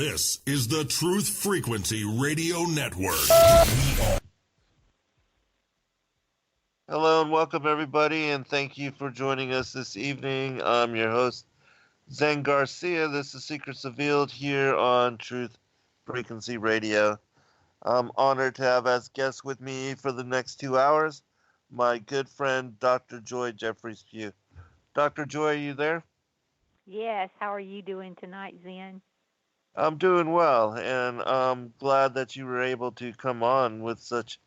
This is the Truth Frequency Radio Network. Hello and welcome everybody, and thank you for joining us this evening. I'm your host, Zen Garcia. This is Secrets Revealed here on Truth Frequency Radio. I'm honored to have as guest with me for the next 2 hours my good friend, Dr. Joye Jeffries Pugh. Dr. Joye, are you there? Yes. How are you doing tonight, Zen? I'm doing well, and I'm glad that you were able to come on with such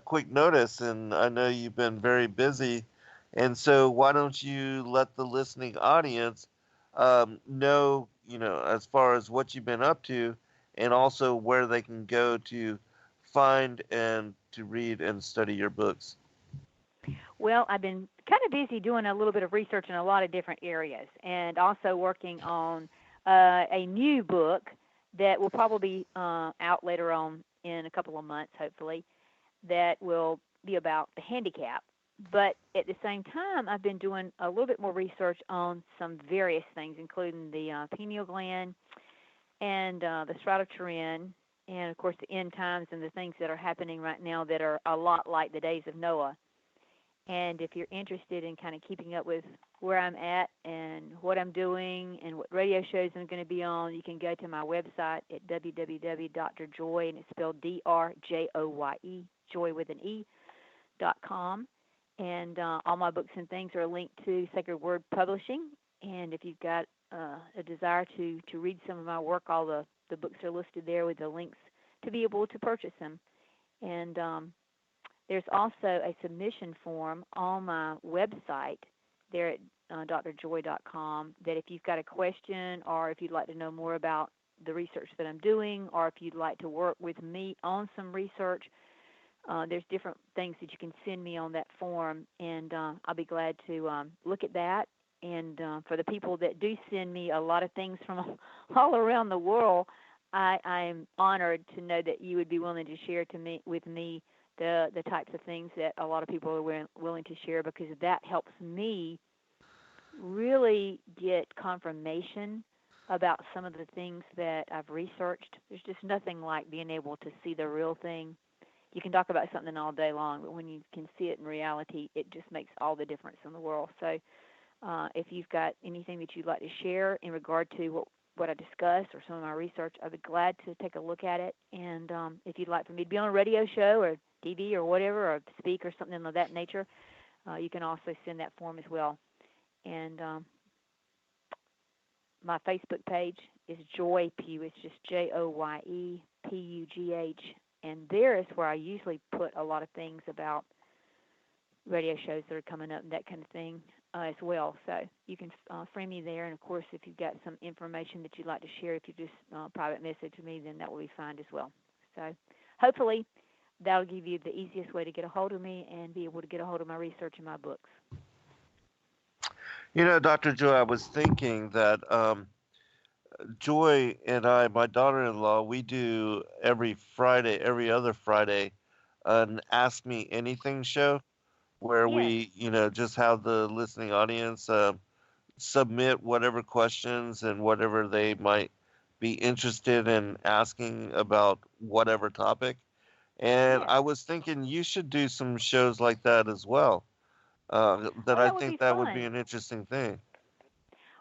quick notice, and I know you've been very busy. And so why don't you let the listening audience know, as far as what you've been up to and also where they can go to find and to read and study your books. Well, I've been kind of busy doing a little bit of research in a lot of different areas and also working on a new book that will probably be out later on in a couple of months, hopefully, that will be about the handicap. But at the same time, I've been doing a little bit more research on some various things, including the pineal gland and the Shroud of Turin, and, of course, the end times and the things that are happening right now that are a lot like the days of Noah. And if you're interested in kind of keeping up with where I'm at and what I'm doing and what radio shows I'm going to be on, you can go to my website at www.drjoye, and it's spelled D-R-J-O-Y-E, Joy with an E.com. And all my books and things are linked to Sacred Word Publishing. And if you've got a desire to read some of my work, all the books are listed there with the links to be able to purchase them. And there's also a submission form on my website there at drjoye.com that if you've got a question or if you'd like to know more about the research that I'm doing or if you'd like to work with me on some research, there's different things that you can send me on that form, and I'll be glad to look at that. And for the people that do send me a lot of things from all around the world, I am honored to know that you would be willing to share with me the types of things that a lot of people are willing to share, because that helps me really get confirmation about some of the things that I've researched. There's just nothing like being able to see the real thing. You can talk about something all day long, but when you can see it in reality, it just makes all the difference in the world. So if you've got anything that you'd like to share in regard to what I discussed or some of my research, I'd be glad to take a look at it. And if you'd like for me to be on a radio show or TV or whatever, or speak or something of that nature, you can also send that form as well. And my Facebook page is Joye Pugh. It's just JoyePugh. And there is where I usually put a lot of things about radio shows that are coming up and that kind of thing as well. So you can friend me there. And, of course, if you've got some information that you'd like to share, if you just private message me, then that will be fine as well. So hopefully that'll give you the easiest way to get a hold of me and be able to get a hold of my research and my books. Dr. Joye, I was thinking that Joy and I, my daughter-in-law, we do every other Friday, an Ask Me Anything show where Yes. we, just have the listening audience submit whatever questions and whatever they might be interested in asking about whatever topic. And Yes. I was thinking you should do some shows like that as well. That I That would think be that would fun. be an interesting thing.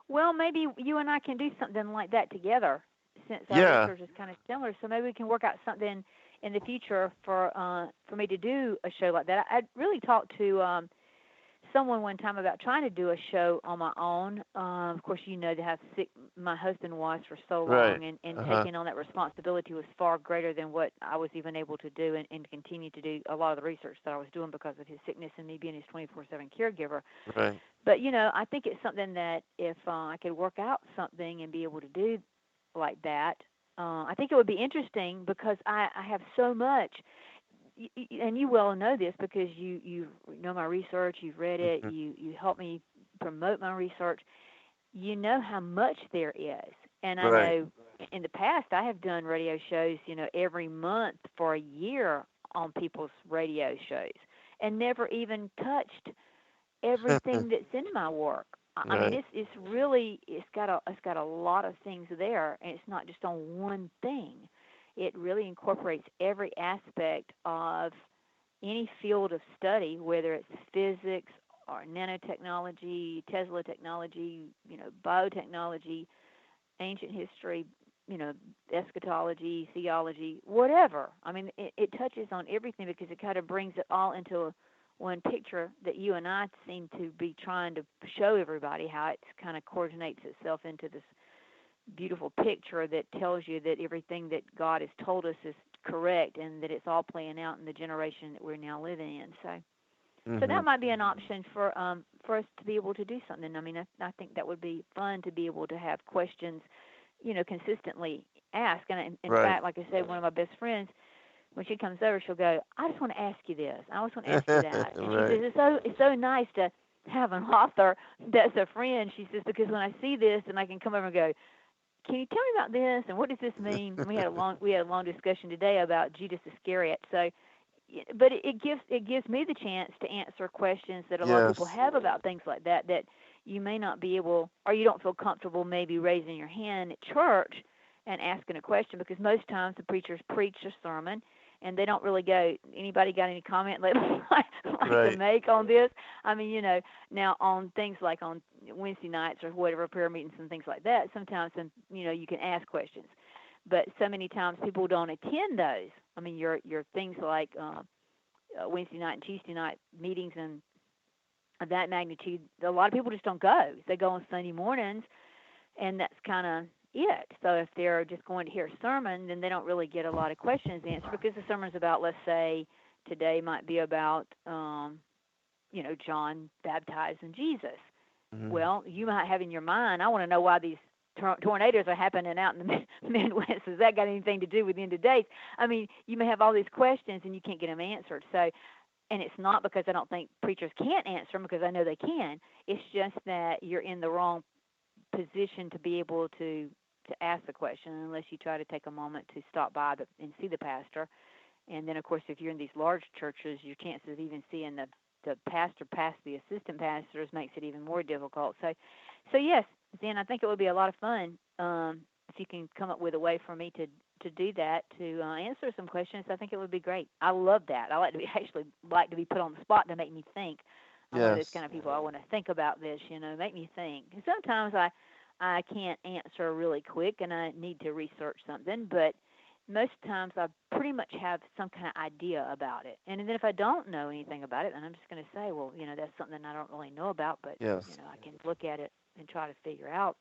Well, maybe you and I can do something like that together, since our Yeah, research is kind of similar. So maybe we can work out something in the future for me to do a show like that. I really talked to someone one time about trying to do a show on my own. Of course, to how sick my husband was for so right. long, and Uh-huh. taking on that responsibility was far greater than what I was even able to do, and continue to do a lot of the research that I was doing because of his sickness and me being his 24/7 caregiver. Right. But, I think it's something that if I could work out something and be able to do like that, I think it would be interesting, because I have so much, and you well know this because you know my research, you've read it, Mhm. you help me promote my research. You know how much there is. And I Right. know in the past I have done radio shows, every month for a year on people's radio shows, and never even touched everything that's in my work. I mean, Right. it's really it's got a lot of things there, and it's not just on one thing. It really incorporates every aspect of any field of study, whether it's physics or nanotechnology, Tesla technology, biotechnology, ancient history, eschatology, theology, whatever. I mean, it touches on everything because it kind of brings it all into one picture that you and I seem to be trying to show everybody how it kind of coordinates itself into this beautiful picture that tells you that everything that God has told us is correct and that it's all playing out in the generation that we're now living in. So Hmm. that might be an option for us to be able to do something. I mean, I think that would be fun to be able to have questions, consistently asked. And in Right. fact, like I said, one of my best friends, when she comes over, she'll go, "I just want to ask you this. I always want to ask you that." And she says, Right. "It's so nice to have an author that's a friend." She says, "Because when I see this, and I can come over and go, can you tell me about this and what does this mean?" And we had a long discussion today about Judas Iscariot. So, but it gives me the chance to answer questions that a lot of people Yes. have about things like that you may not be able, or you don't feel comfortable maybe raising your hand at church and asking a question, because most times the preachers preach a sermon and they don't really go, "Anybody got any comment they'd like to Right. make on this?" I mean, now on things like on Wednesday nights or whatever, prayer meetings and things like that, sometimes you can ask questions, but so many times people don't attend those. I mean, your things like Wednesday night and Tuesday night meetings and of that magnitude, a lot of people just don't go. They go on Sunday mornings, and that's kind of it. So if they're just going to hear a sermon, then they don't really get a lot of questions answered, because the sermon's about, let's say, today might be about, John baptizing Jesus. Hmm. Well, you might have in your mind, I want to know why these tornadoes are happening out in the Midwest. Has that got anything to do with the end of days? I mean, you may have all these questions and you can't get them answered. So, and it's not because I don't think preachers can't answer them, because I know they can. It's just that you're in the wrong position to be able to ask the question unless you try to take a moment to stop by and see the pastor. And then, of course, if you're in these large churches, your chances of even seeing the pastor past the assistant pastors makes it even more difficult. So yes, Zen, I think it would be a lot of fun if you can come up with a way for me to do that, to answer some questions. I think it would be great. I love that. I like to be actually like to be put on the spot to make me think. I'm one of those Yes. kind of people. I want to think about this, make me think. And sometimes I can't answer really quick and I need to research something, but most times I pretty much have some kind of idea about it. And then if I don't know anything about it, then I'm just going to say, well, that's something I don't really know about, but, Yes. I can look at it and try to figure out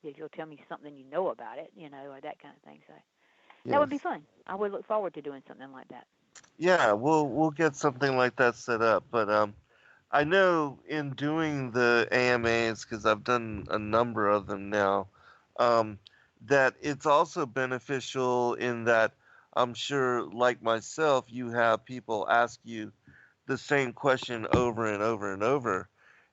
if you'll tell me something you know about it, or that kind of thing. So that would be Yes. fun. I would look forward to doing something like that. Yeah, we'll get something like that set up. But I know in doing the AMAs, because I've done a number of them now, um, that it's also beneficial in that I'm sure, like myself, you have people ask you the same question over and over and over.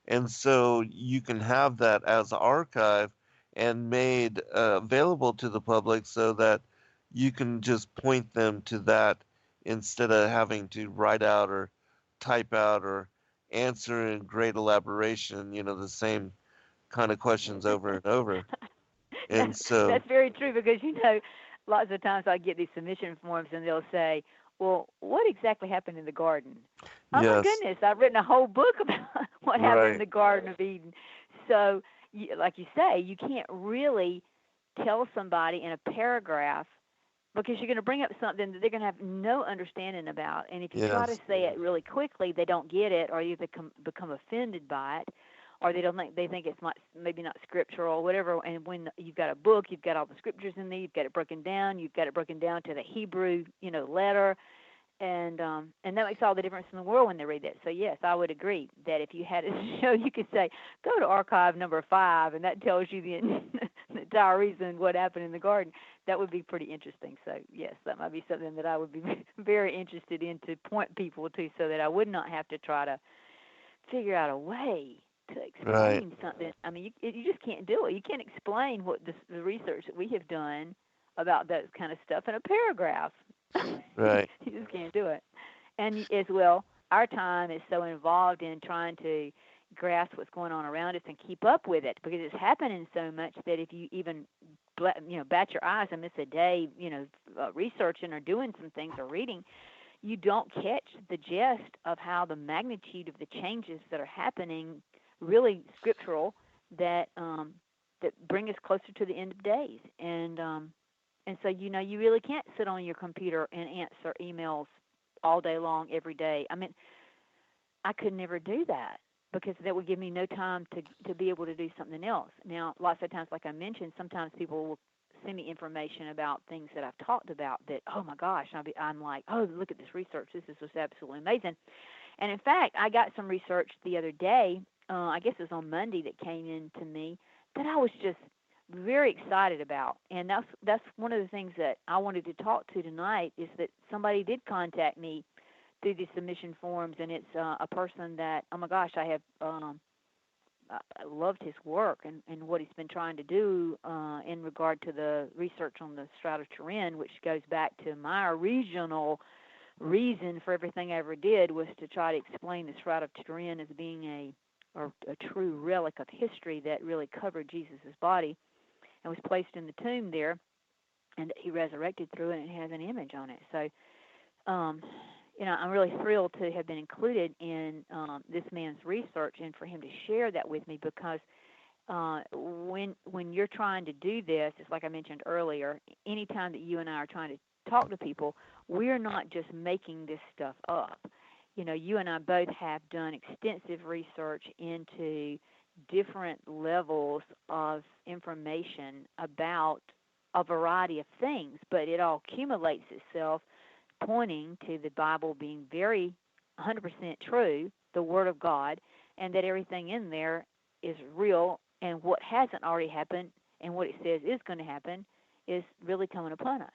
And so you can have that as an archive and made available to the public so that you can just point them to that instead of having to write out or type out or answer in great elaboration, the same kind of questions over and over. And so, That's very true, because lots of times I get these submission forms and they'll say, "Well, what exactly happened in the garden?" Oh my yes, goodness, I've written a whole book about what happened in right, the Garden of Eden. So, like you say, you can't really tell somebody in a paragraph, because you're going to bring up something that they're going to have no understanding about. And if you try to yes, say it really quickly, they don't get it, or you become offended by it, or they think it's not, maybe not scriptural or whatever. And when you've got a book, you've got all the scriptures in there, you've got it broken down, to the Hebrew, letter, and that makes all the difference in the world when they read that. So yes, I would agree that if you had a show, you could say, go to archive number 5, and that tells you the entire reason what happened in the garden. That would be pretty interesting. So yes, that might be something that I would be very interested in to point people to, so that I would not have to try to figure out a way to right, explain something. I mean, you just can't do it. You can't explain what the research that we have done about that kind of stuff in a paragraph. right, You just can't do it. And as well, our time is so involved in trying to grasp what's going on around us and keep up with it, because it's happening so much that if you even bat your eyes and miss a day, researching or doing some things or reading, you don't catch the gist of how the magnitude of the changes that are happening, really scriptural, that bring us closer to the end of days. And so, you really can't sit on your computer and answer emails all day long, every day. I mean, I could never do that, because that would give me no time to be able to do something else. Now, lots of times, like I mentioned, sometimes people will send me information about things that I've talked about that, oh my gosh, I'm like, oh, look at this research. This is just absolutely amazing. And in fact, I got some research the other day, I guess it was on Monday, that came in to me that I was just very excited about. And that's one of the things that I wanted to talk to tonight, is that somebody did contact me through the submission forms, and it's a person that, oh my gosh, I loved his work and what he's been trying to do in regard to the research on the Shroud of Turin, which goes back to my original reason for everything I ever did, was to try to explain the Shroud of Turin as being a true relic of history that really covered Jesus' body and was placed in the tomb there, and he resurrected through it, and it has an image on it. So, I'm really thrilled to have been included in this man's research and for him to share that with me, because when you're trying to do this, it's like I mentioned earlier, anytime that you and I are trying to talk to people, we're not just making this stuff up. You and I both have done extensive research into different levels of information about a variety of things, but it all accumulates itself, pointing to the Bible being very 100% true, the Word of God, and that everything in there is real, and what hasn't already happened and what it says is going to happen is really coming upon us.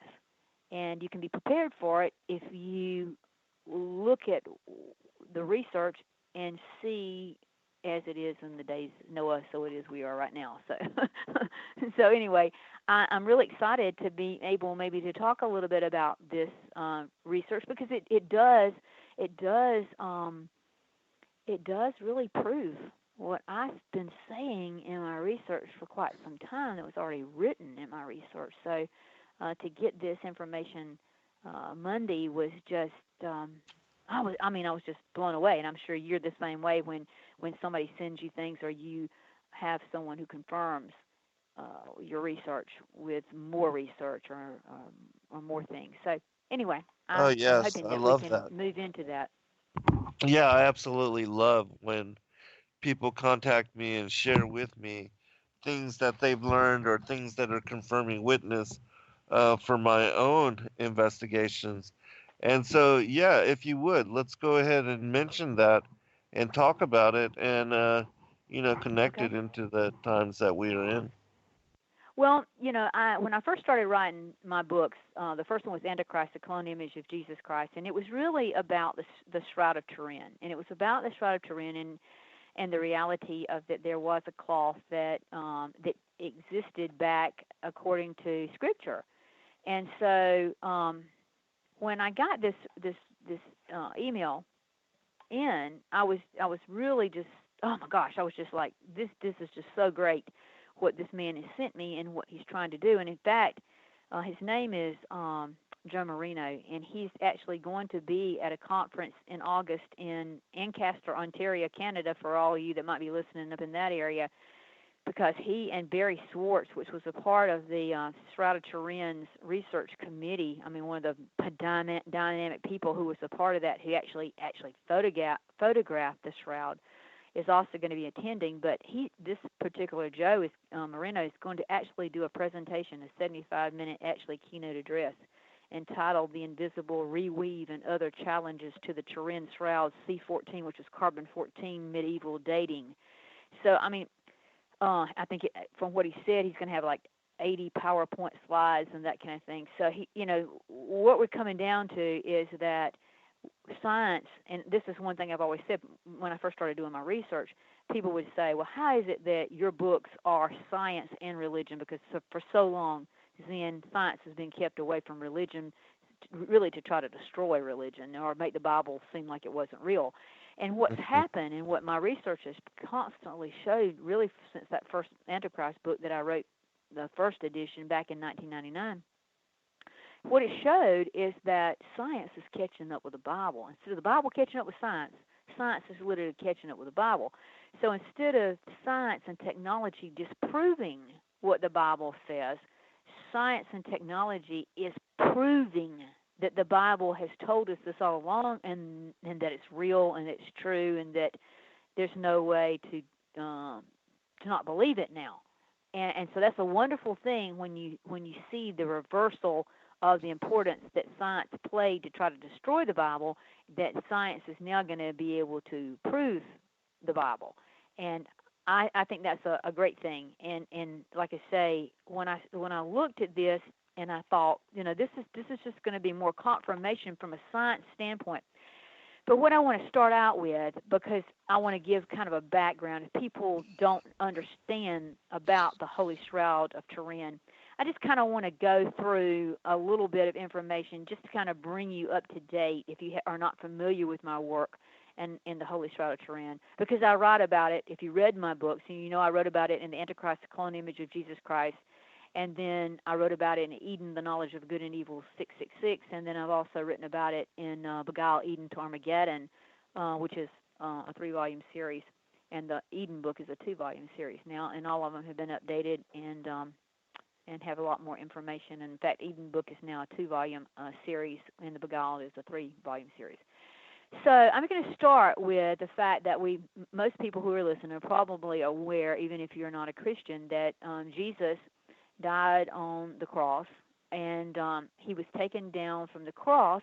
And you can be prepared for it if you look at the research and see as it is in the days of Noah, so it is we are right now. So anyway, I'm really excited to be able maybe to talk a little bit about this research, because it does really prove what I've been saying in my research for quite some time that was already written in my research. So to get this information Monday was just I was just blown away, and I'm sure you're the same way when somebody sends you things, or you have someone who confirms your research with more research or more things. So anyway, Oh, I'm yes, hoping I that we love can that. move into that. Yeah, I absolutely love when people contact me and share with me things that they've learned or things that are confirming witness for my own investigations. And so, yeah, if you would, let's go ahead and mention that and talk about it, and connect Okay. it into the times that we are in. Well, when I first started writing my books, the first one was Antichrist, the clone image of Jesus Christ, and it was really about the Shroud of Turin, and it was about the Shroud of Turin and the reality of that there was a cloth that existed back according to Scripture. And so when I got this email in, I was really just, oh my gosh, I was just like, this is just so great what this man has sent me and what he's trying to do. And in fact, his name is Joe Marino, and he's actually going to be at a conference in August in Ancaster, Ontario, Canada, for all of you that might be listening up in that area, because he and Barry Swartz, which was a part of the Shroud of Turin's research committee, I mean, one of the dynamic people who was a part of that, who actually photographed the Shroud, is also going to be attending. But this particular Joe Marino is going to actually do a presentation, a 75-minute actually keynote address, entitled "The Invisible Reweave and Other Challenges to the Turin Shroud C14," which is carbon-14 medieval dating. So, I mean, I think from what he said, he's going to have like 80 PowerPoint slides and that kind of thing. So what we're coming down to is that science, and this is one thing I've always said when I first started doing my research, people would say, well, how is it that your books are science and religion? Because for so long, Zen science has been kept away from religion really to try to destroy religion or make the Bible seem like it wasn't real. And what's happened and what my research has constantly showed, really since that first Antichrist book that I wrote, the first edition back in 1999, what it showed is that science is catching up with the Bible. Instead of the Bible catching up with science, science is literally catching up with the Bible. So instead of science and technology disproving what the Bible says, science and technology is proving that the Bible has told us this all along, and that it's real and it's true, and that there's no way to not believe it now. And so that's a wonderful thing when you see the reversal of the importance that science played to try to destroy the Bible, that science is now going to be able to prove the Bible. And I think that's a great thing. And like I say, when I looked at this and I thought, this is just going to be more confirmation from a science standpoint. But what I want to start out with, because I want to give kind of a background, if people don't understand about the Holy Shroud of Turin, I just kind of want to go through a little bit of information just to kind of bring you up to date if you are not familiar with my work and in the Holy Shroud of Turin, because I write about it. If you read my books, I wrote about it in the Antichrist, the Clone Image of Jesus Christ, and then I wrote about it in Eden, the Knowledge of Good and Evil 666, and then I've also written about it in Beguile Eden to Armageddon, which is a 3-volume series, and the Eden book is a 2-volume series now, and all of them have been updated and have a lot more information. And in fact, Eden book is now a 2-volume series, and the Beguile is a 3-volume series. So I'm going to start with the fact that most people who are listening are probably aware, even if you're not a Christian, that Jesus died on the cross, and he was taken down from the cross,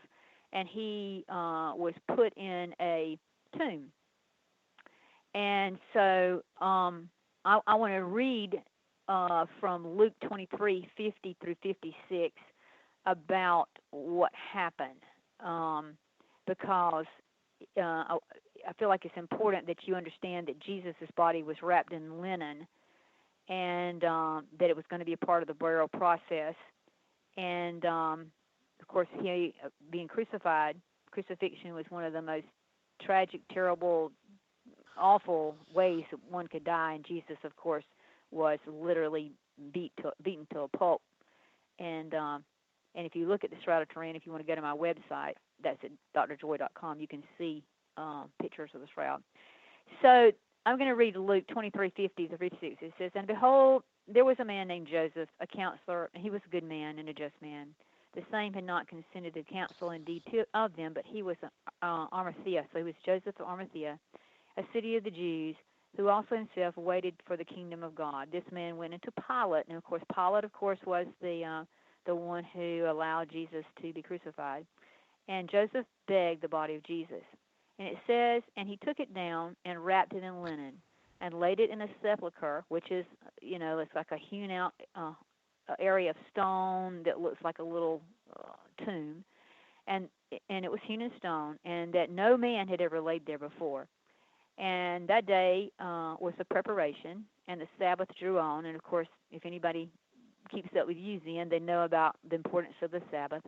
and he was put in a tomb. And so I want to read from Luke 23:50 through 56 about what happened, because I feel like it's important that you understand that Jesus' body was wrapped in linen, and that it was going to be a part of the burial process. And, of course, he being crucified, crucifixion was one of the most tragic, terrible, awful ways that one could die. And Jesus, of course, was literally beaten to a pulp. And if you look at the Shroud of Turin, if you want to go to my website, that's at drjoye.com, you can see pictures of the shroud. So I'm going to read Luke 23:50 to 56. It says, "And behold, there was a man named Joseph, a counselor, and he was a good man and a just man. The same had not consented to counsel indeed of them, but he was Arimathea." So he was Joseph of Arimathea, a city of the Jews, who also himself waited for the kingdom of God. This man went into Pilate, and of course Pilate, was the one who allowed Jesus to be crucified. And Joseph begged the body of Jesus. And it says, "And he took it down and wrapped it in linen and laid it in a sepulcher," which is, it's like a hewn out area of stone that looks like a little tomb. And it was hewn in stone, and that no man had ever laid there before. And that day was the preparation, and the Sabbath drew on. And, of course, if anybody keeps up with you, then they know about the importance of the Sabbath.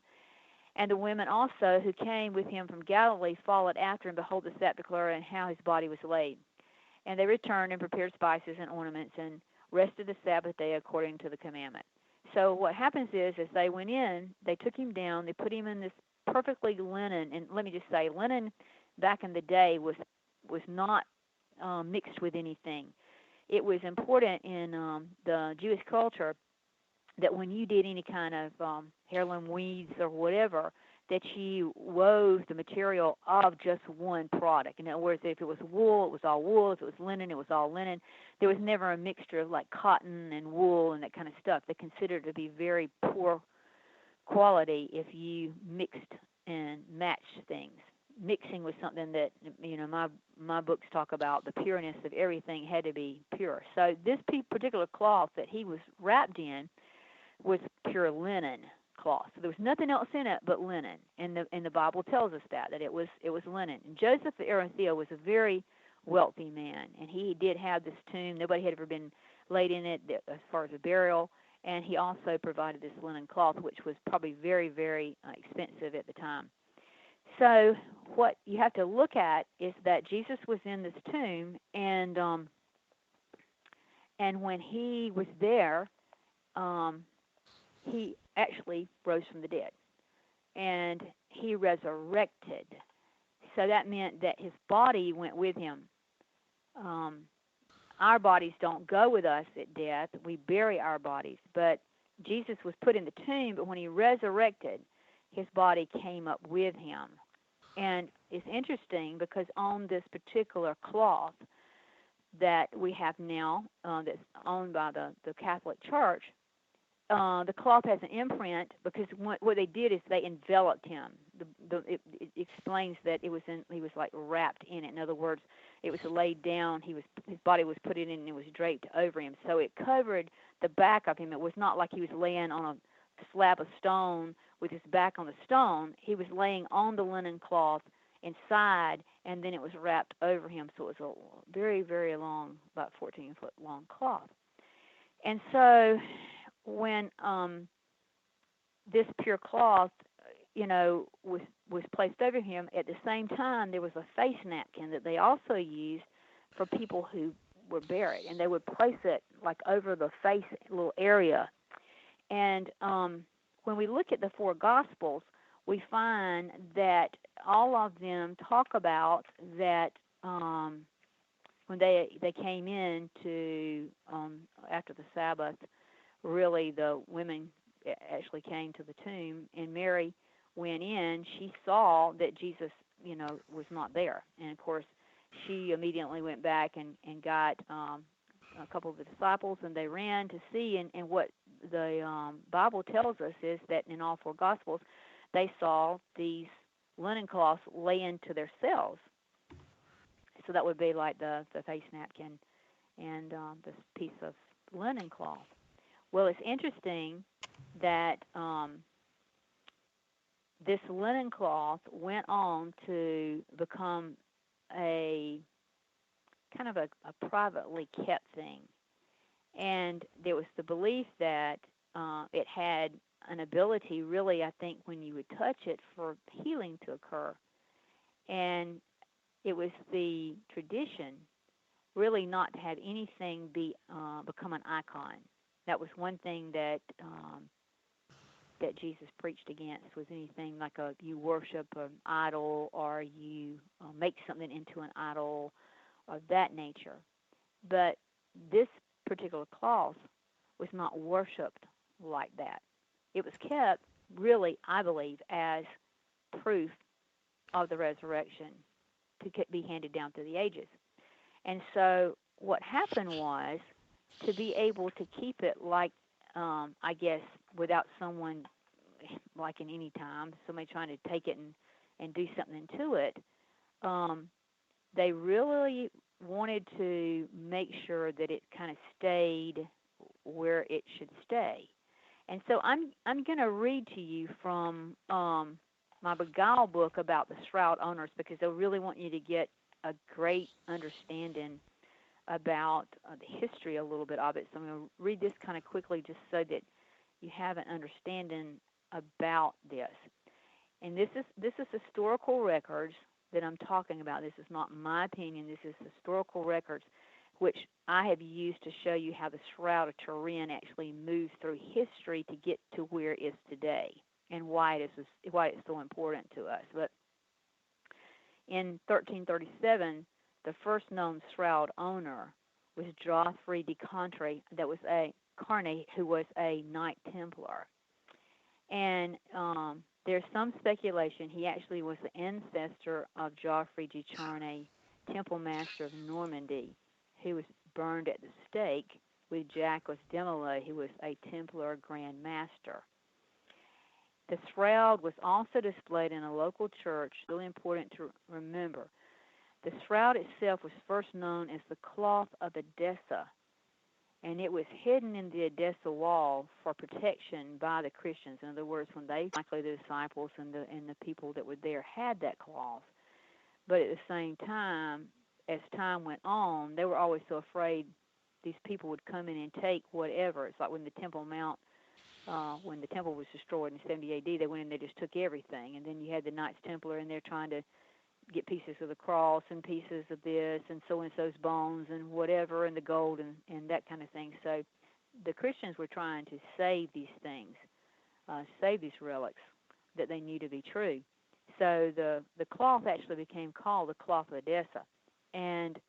And the women also who came with him from Galilee followed after and behold the sepulchre and how his body was laid. And they returned and prepared spices and ornaments and rested the Sabbath day according to the commandment. So what happens is, as they went in, they took him down, they put him in this perfectly linen. And let me just say, linen back in the day was not mixed with anything. It was important in the Jewish culture that when you did any kind of heirloom weeds or whatever, that you wove the material of just one product. In other words, if it was wool, it was all wool. If it was linen, it was all linen. There was never a mixture of like cotton and wool and that kind of stuff. They considered it to be very poor quality if you mixed and matched things. Mixing was something that, my books talk about. The pureness of everything had to be pure. So this particular cloth that he was wrapped in was pure linen cloth. So there was nothing else in it but linen, and the Bible tells us that it was linen. And Joseph of Arimathea was a very wealthy man, and he did have this tomb. Nobody had ever been laid in it as far as a burial, And he also provided this linen cloth, which was probably very, very expensive at the time. So what you have to look at is that Jesus was in this tomb, and when he was there, he actually rose from the dead, and he resurrected. So that meant that his body went with him. Our bodies don't go with us at death. We bury our bodies. But Jesus was put in the tomb, but when he resurrected, his body came up with him. And it's interesting because on this particular cloth that we have now, that's owned by the Catholic Church, the cloth has an imprint because what they did is they enveloped him. It explains that he was like wrapped in it. In other words, it was laid down. His body was put in it, and it was draped over him. So it covered the back of him. It was not like he was laying on a slab of stone with his back on the stone. He was laying on the linen cloth inside, and then it was wrapped over him. So it was a very, very long, about 14-foot long cloth. And so when this pure cloth, was placed over him, at the same time there was a face napkin that they also used for people who were buried, and they would place it like over the face little area. And when we look at the four Gospels, we find that all of them talk about that when they came in to after the Sabbath. Really, the women actually came to the tomb, and Mary went in. She saw that Jesus, was not there, and of course, she immediately went back and got a couple of the disciples, and they ran to see. And what the Bible tells us is that in all four Gospels, they saw these linen cloths lay into their cells. So that would be like the face napkin and this piece of linen cloth. Well, it's interesting that this linen cloth went on to become a kind of a privately kept thing. And there was the belief that it had an ability, really, I think, when you would touch it, for healing to occur. And it was the tradition, really, not to have anything become an icon. That was one thing that Jesus preached against, was anything like you worship an idol, or you make something into an idol of that nature. But this particular cloth was not worshipped like that. It was kept, really, I believe, as proof of the resurrection to be handed down through the ages. And so what happened was, to be able to keep it like, I guess, without someone, like in any time, somebody trying to take it and do something to it, they really wanted to make sure that it kind of stayed where it should stay. And so I'm going to read to you from my Beguile book about the Shroud owners, because I really want you to get a great understanding about the history a little bit of it. So I'm going to read this kind of quickly just so that you have an understanding about this. And this is historical records that I'm talking about. This is not my opinion. This is historical records, which I have used to show you how the Shroud of Turin actually moves through history to get to where it is today, and why it's so important to us. But in 1337, the first known Shroud owner was Geoffrey de Carne, who was a Knight Templar. And there's some speculation he actually was the ancestor of Geoffrey de Charny, Temple Master of Normandy, who was burned at the stake with Jacques de Molay, who was a Templar Grand Master. The shroud was also displayed in a local church, really important to remember. The shroud itself was first known as the cloth of Edessa, and it was hidden in the Edessa wall for protection by the Christians. In other words, when likely the disciples and the people that were there had that cloth. But at the same time, as time went on, they were always so afraid these people would come in and take whatever. It's like when the Temple Mount, when the temple was destroyed in 70 A.D., they went in, they just took everything. And then you had the Knights Templar in there trying to get pieces of the cross and pieces of this and so-and-so's bones and whatever and the gold and that kind of thing. So the Christians were trying to save these things, save these relics that they knew to be true. So the cloth actually became called the cloth of Edessa. And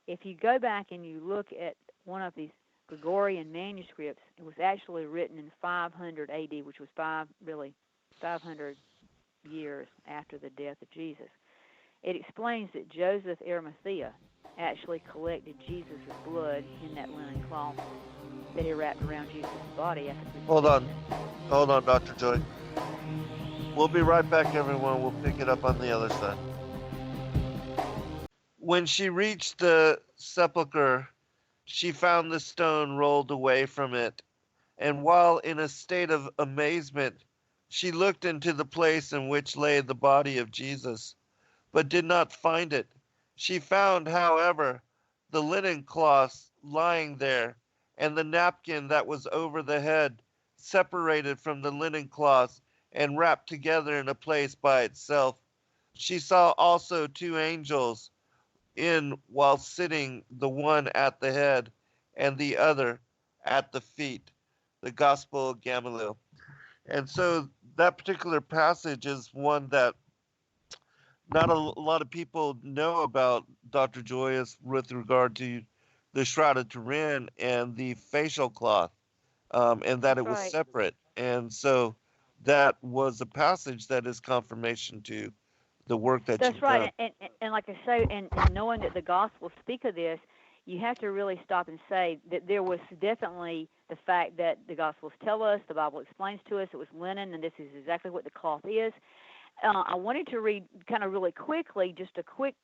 if you go back and you look at one of these Gregorian manuscripts, it was actually written in 500 A.D., which was 500 years after the death of Jesus. It explains that Joseph Arimathea actually collected Jesus' blood in that linen cloth that he wrapped around Jesus' body after the Hold on, Dr. Joy. We'll be right back, everyone. We'll pick it up on the other side. When she reached the sepulchre, she found the stone rolled away from it, and while in a state of amazement, she looked into the place in which lay the body of Jesus, but did not find it. She found, however, the linen cloth lying there, and the napkin that was over the head, separated from the linen cloth and wrapped together in a place by itself. She saw also two angels while sitting, the one at the head and the other at the feet. The Gospel of Gamaliel. And so that particular passage is one that not a lot of people know about, Dr. Joyous, with regard to the Shroud of Turin and the facial cloth, and that That's it was right. separate. And so that was a passage that is confirmation to the work that That's you've done. right. And like I say, and knowing that the Gospels speak of this, you have to really stop and say that there was definitely the fact that the Gospels tell us, the Bible explains to us, it was linen, and this is exactly what the cloth is. I wanted to read kind of really quickly, just a quick,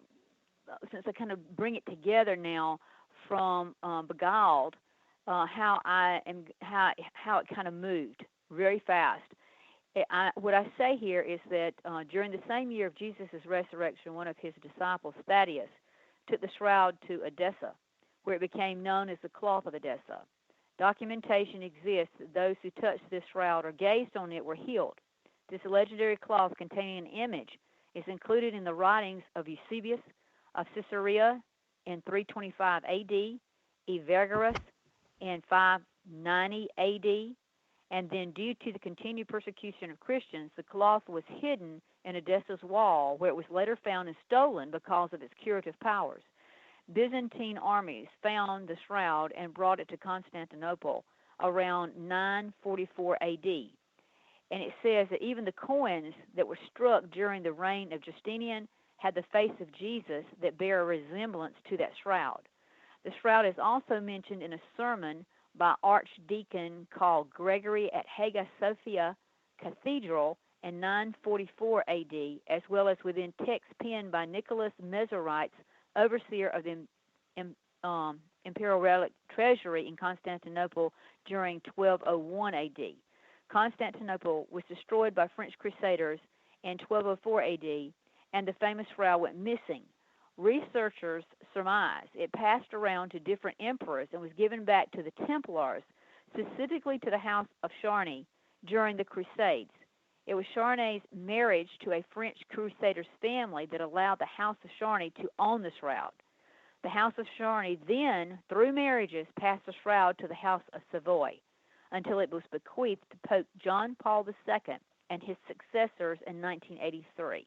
since I kind of bring it together now from Beguiled, how it kind of moved very fast. What I say here is that during the same year of Jesus' resurrection, one of his disciples, Thaddeus, took the shroud to Edessa, where it became known as the cloth of Edessa. Documentation exists that those who touched this shroud or gazed on it were healed. This legendary cloth containing an image is included in the writings of Eusebius of Caesarea in 325 A.D., Evagrius in 590 A.D., and then due to the continued persecution of Christians, the cloth was hidden in Edessa's wall, where it was later found and stolen because of its curative powers. Byzantine armies found the shroud and brought it to Constantinople around 944 A.D., and it says that even the coins that were struck during the reign of Justinian had the face of Jesus that bear a resemblance to that shroud. The shroud is also mentioned in a sermon by Archdeacon called Gregory at Hagia Sophia Cathedral in 944 A.D., as well as within texts penned by Nicholas Mesorites, overseer of the Imperial Relic Treasury in Constantinople during 1201 A.D. Constantinople was destroyed by French Crusaders in 1204 A.D., and the famous shroud went missing. Researchers surmise it passed around to different emperors and was given back to the Templars, specifically to the House of Charny, during the Crusades. It was Charnay's marriage to a French Crusaders family that allowed the House of Charny to own the shroud. The House of Charny then, through marriages, passed the shroud to the House of Savoy until it was bequeathed to Pope John Paul II and his successors in 1983.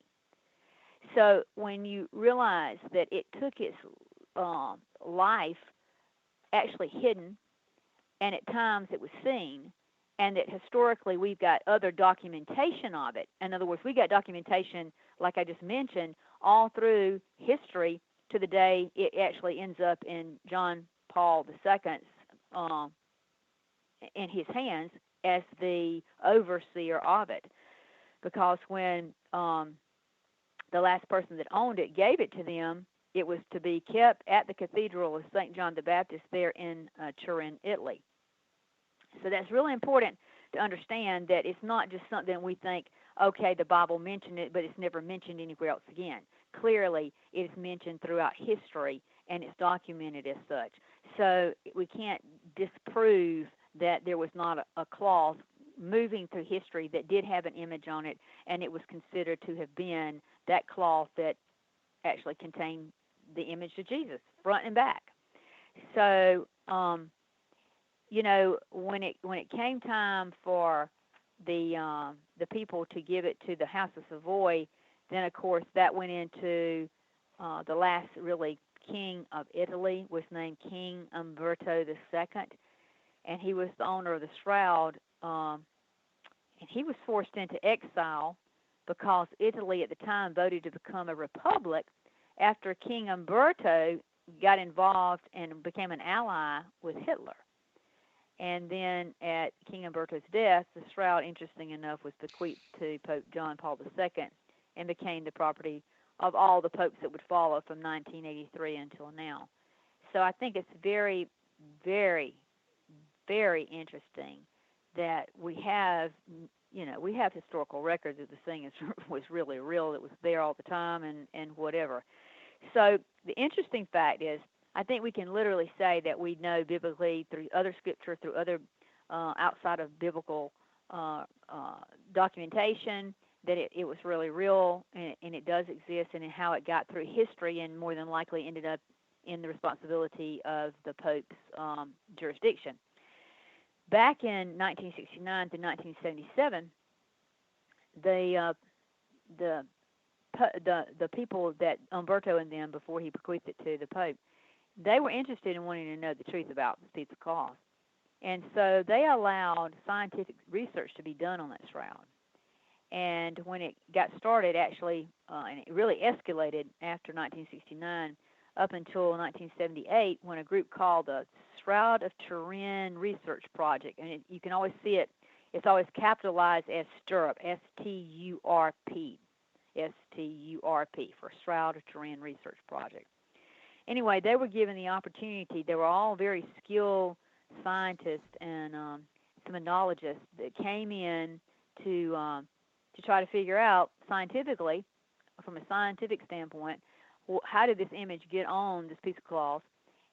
So when you realize that it took its life actually hidden, and at times it was seen, and that historically we've got other documentation of it. In other words, we got documentation, like I just mentioned, all through history to the day it actually ends up in John Paul II's in his hands as the overseer of it. Because when the last person that owned it gave it to them, it was to be kept at the Cathedral of St. John the Baptist there in Turin, Italy. So that's really important to understand that it's not just something we think, okay, the Bible mentioned it, but it's never mentioned anywhere else again. Clearly, it is mentioned throughout history, and it's documented as such. So we can't disprove that there was not a cloth moving through history that did have an image on it, and it was considered to have been that cloth that actually contained the image of Jesus, front and back. So, when it came time for the people to give it to the House of Savoy, then of course that went into the last really king of Italy was named King Umberto II, and he was the owner of the Shroud, and he was forced into exile because Italy at the time voted to become a republic after King Umberto got involved and became an ally with Hitler. And then at King Umberto's death, the Shroud, interesting enough, was bequeathed to Pope John Paul II and became the property of all the popes that would follow from 1983 until now. So I think it's very, very, very interesting that we have historical records that this thing was really real. It was there all the time and whatever. So the interesting fact is, I think we can literally say that we know biblically through other scripture, through other outside of biblical documentation, that it was really real and it does exist, and in how it got through history and more than likely ended up in the responsibility of the Pope's jurisdiction. Back in 1969 to 1977, the people that Umberto and them, before he bequeathed it to the Pope, they were interested in wanting to know the truth about this piece of cloth. And so they allowed scientific research to be done on that shroud. And when it got started, actually, and it really escalated after 1969 up until 1978, when a group called the Shroud of Turin Research Project, and you can always see it, it's always capitalized as STURP, S-T-U-R-P, S-T-U-R-P, for Shroud of Turin Research Project. Anyway, they were given the opportunity. They were all very skilled scientists and semenologists that came in to try to figure out scientifically, from a scientific standpoint, how did this image get on this piece of cloth,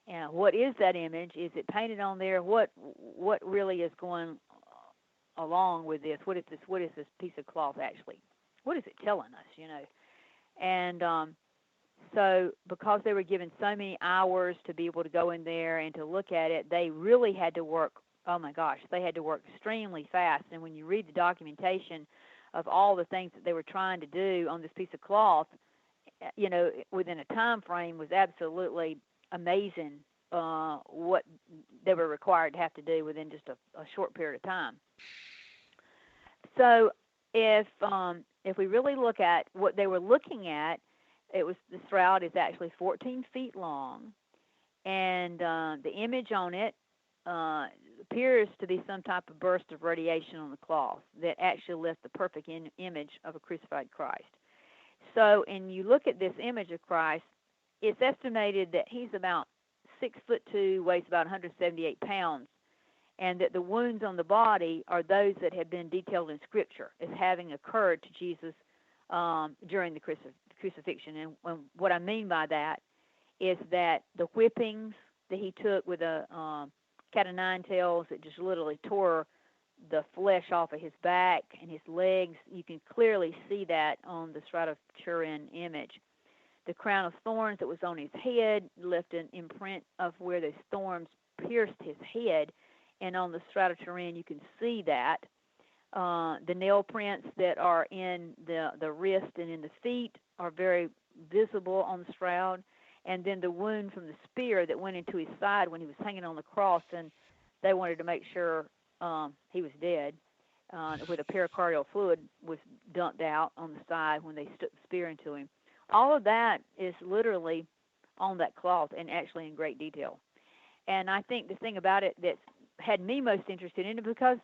and what is that image? Is it painted on there? What really is going along with this? What is this piece of cloth actually? What is it telling us? And so because they were given so many hours to be able to go in there and to look at it, they really had to work, oh my gosh, they had to work extremely fast. And when you read the documentation of all the things that they were trying to do on this piece of cloth, within a time frame, was absolutely amazing what they were required to have to do within just a short period of time. So if we really look at what they were looking at, the shroud is actually 14 feet long, and the image on it appears to be some type of burst of radiation on the cloth that actually left the perfect image of a crucified Christ. So, and you look at this image of Christ, it's estimated that he's about 6'2", weighs about 178 pounds, and that the wounds on the body are those that have been detailed in Scripture as having occurred to Jesus during the crucifixion. And what I mean by that is that the whippings that he took with a cat of nine tails that just literally tore the flesh off of his back and his legs, you can clearly see that on the Shroud of Turin image. The crown of thorns that was on his head left an imprint of where those thorns pierced his head, and on the Shroud of Turin you can see that. The nail prints that are in the wrist and in the feet are very visible on the shroud, and then the wound from the spear that went into his side when he was hanging on the cross, and they wanted to make sure he was dead, where the pericardial fluid was dumped out on the side when they stuck the spear into him. All of that is literally on that cloth and actually in great detail. And I think the thing about it that had me most interested in it, because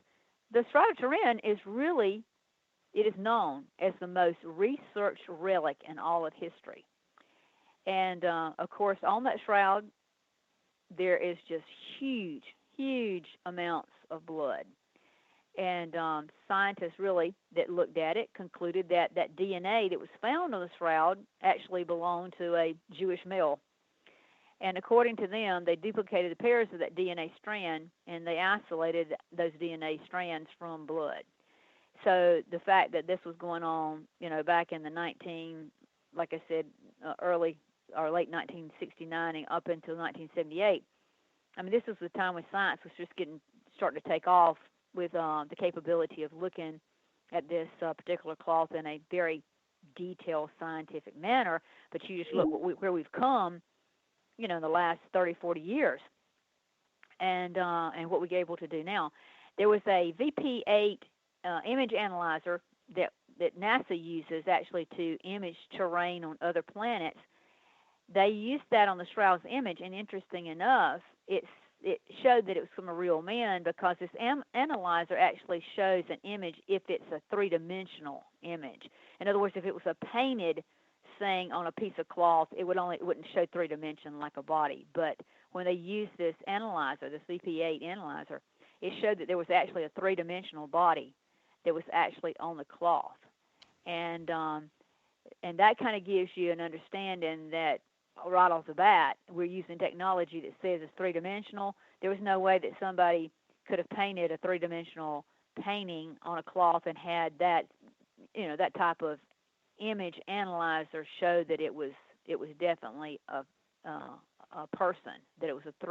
the Shroud of Turin is really, it is known as the most researched relic in all of history. And, of course, on that shroud, there is just huge, huge amounts of blood. And scientists really that looked at it concluded that that DNA that was found on the shroud actually belonged to a Jewish male. And according to them, they duplicated the pairs of that DNA strand, and they isolated those DNA strands from blood. So the fact that this was going on, back in the like I said, early or late 1969 and up until 1978, I mean, this was the time when science was just starting to take off with the capability of looking at this particular cloth in a very detailed scientific manner. But you just look where we've come, in the last 30, 40 years, and what we're able to do now. There was a VP8 image analyzer that NASA uses actually to image terrain on other planets. They used that on the Shroud's image, and interesting enough, it showed that it was from a real man, because this analyzer actually shows an image if it's a three-dimensional image. In other words, if it was a painted thing on a piece of cloth, it wouldn't show three-dimension like a body. But when they used this analyzer, this VP8 analyzer, it showed that there was actually a three-dimensional body that was actually on the cloth, and that kind of gives you an understanding that right off the bat, we're using technology that says it's three-dimensional. There was no way that somebody could have painted a three-dimensional painting on a cloth and had that, that type of image analyzer show that it was definitely a person, that it was a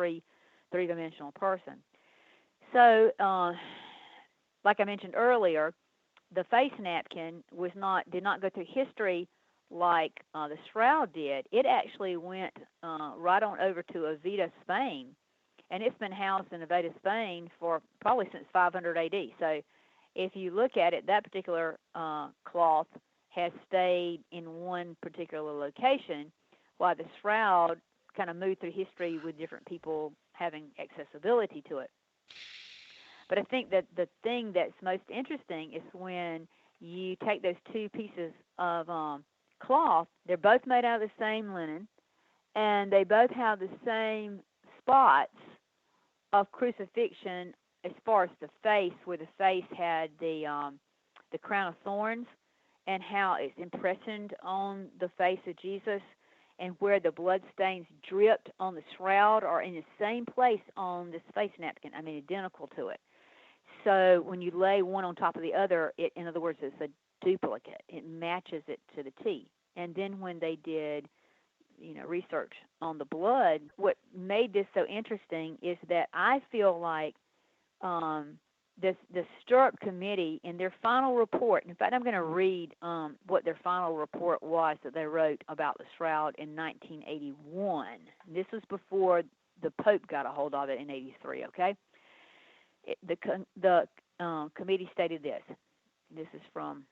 three-dimensional person. So, like I mentioned earlier, the face napkin did not go through history like the Shroud did. It actually went right on over to Avita, Spain, and it's been housed in Avita, Spain for probably since 500 AD. So if you look at it, that particular cloth has stayed in one particular location, while the Shroud kind of moved through history with different people having accessibility to it. But I think that the thing that's most interesting is when you take those two pieces of cloth. They're both made out of the same linen, and they both have the same spots of crucifixion as far as the face, where the face had the crown of thorns, and how it's impressioned on the face of Jesus, and where the blood stains dripped on the shroud are in the same place on this face napkin. I mean, identical to it. So when you lay one on top of the other, in other words, it's a duplicate. It matches it to the T. And then when they did, research on the blood, what made this so interesting is that I feel like the Stirrup Committee, in their final report, in fact, I'm going to read what their final report was that they wrote about the Shroud in 1981. This was before the Pope got a hold of it in 83, okay? The committee stated this. This is from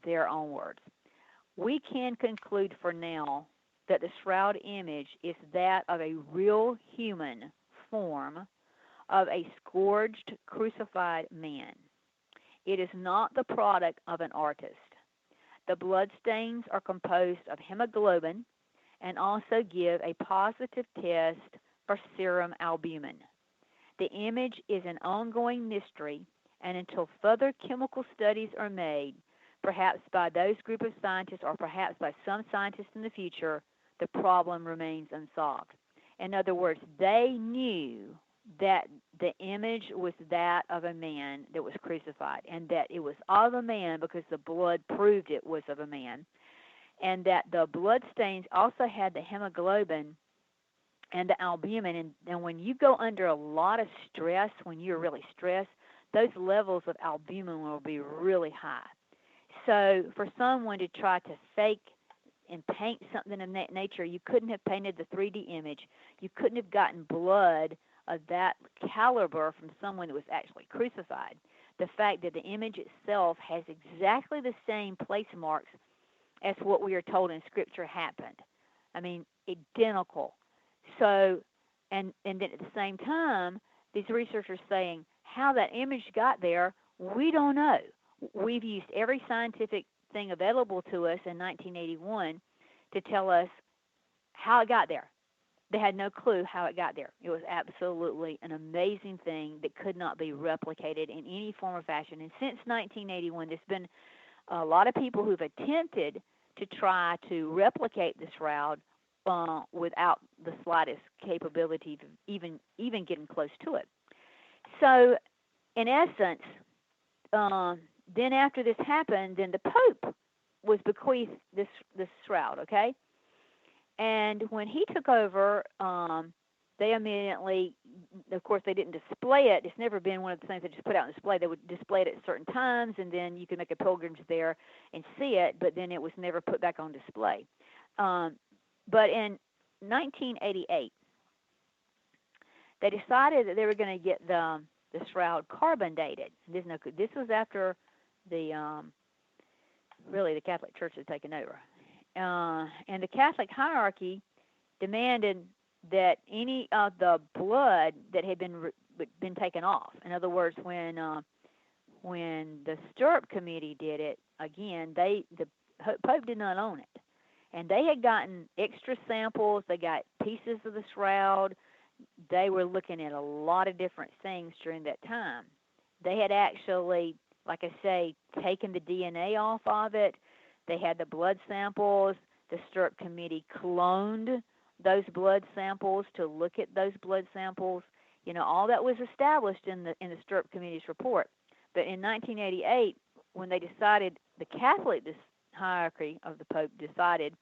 their own words. We can conclude for now that the Shroud image is that of a real human form of a scourged, crucified man. It is not the product of an artist. The bloodstains are composed of hemoglobin and also give a positive test for serum albumin. The image is an ongoing mystery, and until further chemical studies are made, perhaps by those group of scientists or perhaps by some scientists in the future, the problem remains unsolved. In other words, they knew that the image was that of a man that was crucified, and that it was of a man because the blood proved it was of a man, and that the blood stains also had the hemoglobin and the albumin. And when you go under a lot of stress, when you're really stressed, those levels of albumin will be really high. So for someone to try to fake and paint something of that nature, you couldn't have painted the 3D image. You couldn't have gotten blood of that caliber from someone that was actually crucified. The fact that the image itself has exactly the same place marks as what we are told in Scripture happened. I mean, identical. So, and then at the same time, these researchers saying how that image got there, we don't know. We've used every scientific thing available to us in 1981 to tell us how it got there. They had no clue how it got there. It was absolutely an amazing thing that could not be replicated in any form or fashion. And since 1981, there's been a lot of people who've attempted to try to replicate the Shroud, without the slightest capability of even getting close to it. So, in essence, then after this happened, then the Pope was bequeathed this shroud, okay? And when he took over, they immediately, of course, they didn't display it. It's never been one of the things they just put out on display. They would display it at certain times, and then you could make a pilgrimage there and see it, but then it was never put back on display. But in 1988, they decided that they were going to get the shroud carbon dated. This was after the really the Catholic Church had taken over, and the Catholic hierarchy demanded that any of the blood that had been taken off. In other words, when the Stirrup Committee did it again, the Pope did not own it, and they had gotten extra samples. They got pieces of the shroud. They were looking at a lot of different things during that time. They had actually, like I say, taken the DNA off of it. They had the blood samples. The Stirrup Committee cloned those blood samples to look at those blood samples. All that was established in the Stirrup Committee's report. But in 1988, when they decided, the Catholic hierarchy of the Pope decided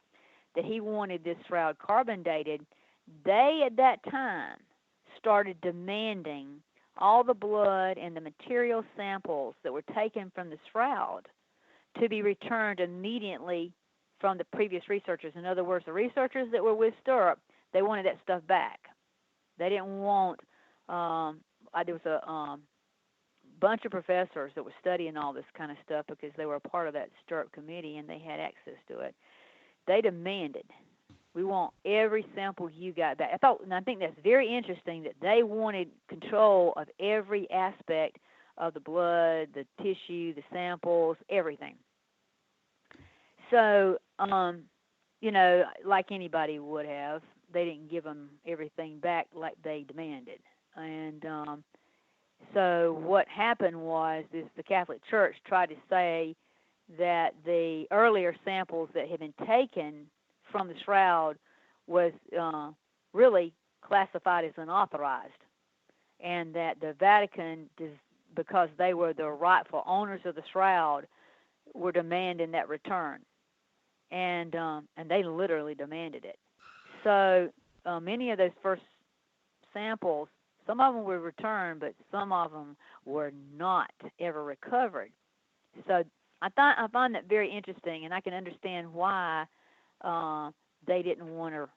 that he wanted this shroud carbon dated, they at that time started demanding all the blood and the material samples that were taken from the shroud to be returned immediately from the previous researchers. In other words, the researchers that were with Stirrup, they wanted that stuff back. They didn't want, there was a bunch of professors that were studying all this kind of stuff because they were a part of that Stirrup Committee and they had access to it. They demanded, we want every sample you got back. I think that's very interesting that they wanted control of every aspect of the blood, the tissue, the samples, everything. So, like anybody would have, they didn't give them everything back like they demanded. And so what happened was the Catholic Church tried to say that the earlier samples that had been taken from the shroud was really classified as unauthorized, and that the Vatican, because they were the rightful owners of the shroud, were demanding that return, and they literally demanded it. So many of those first samples, some of them were returned, but some of them were not ever recovered. So I find that very interesting, and I can understand why they didn't want to,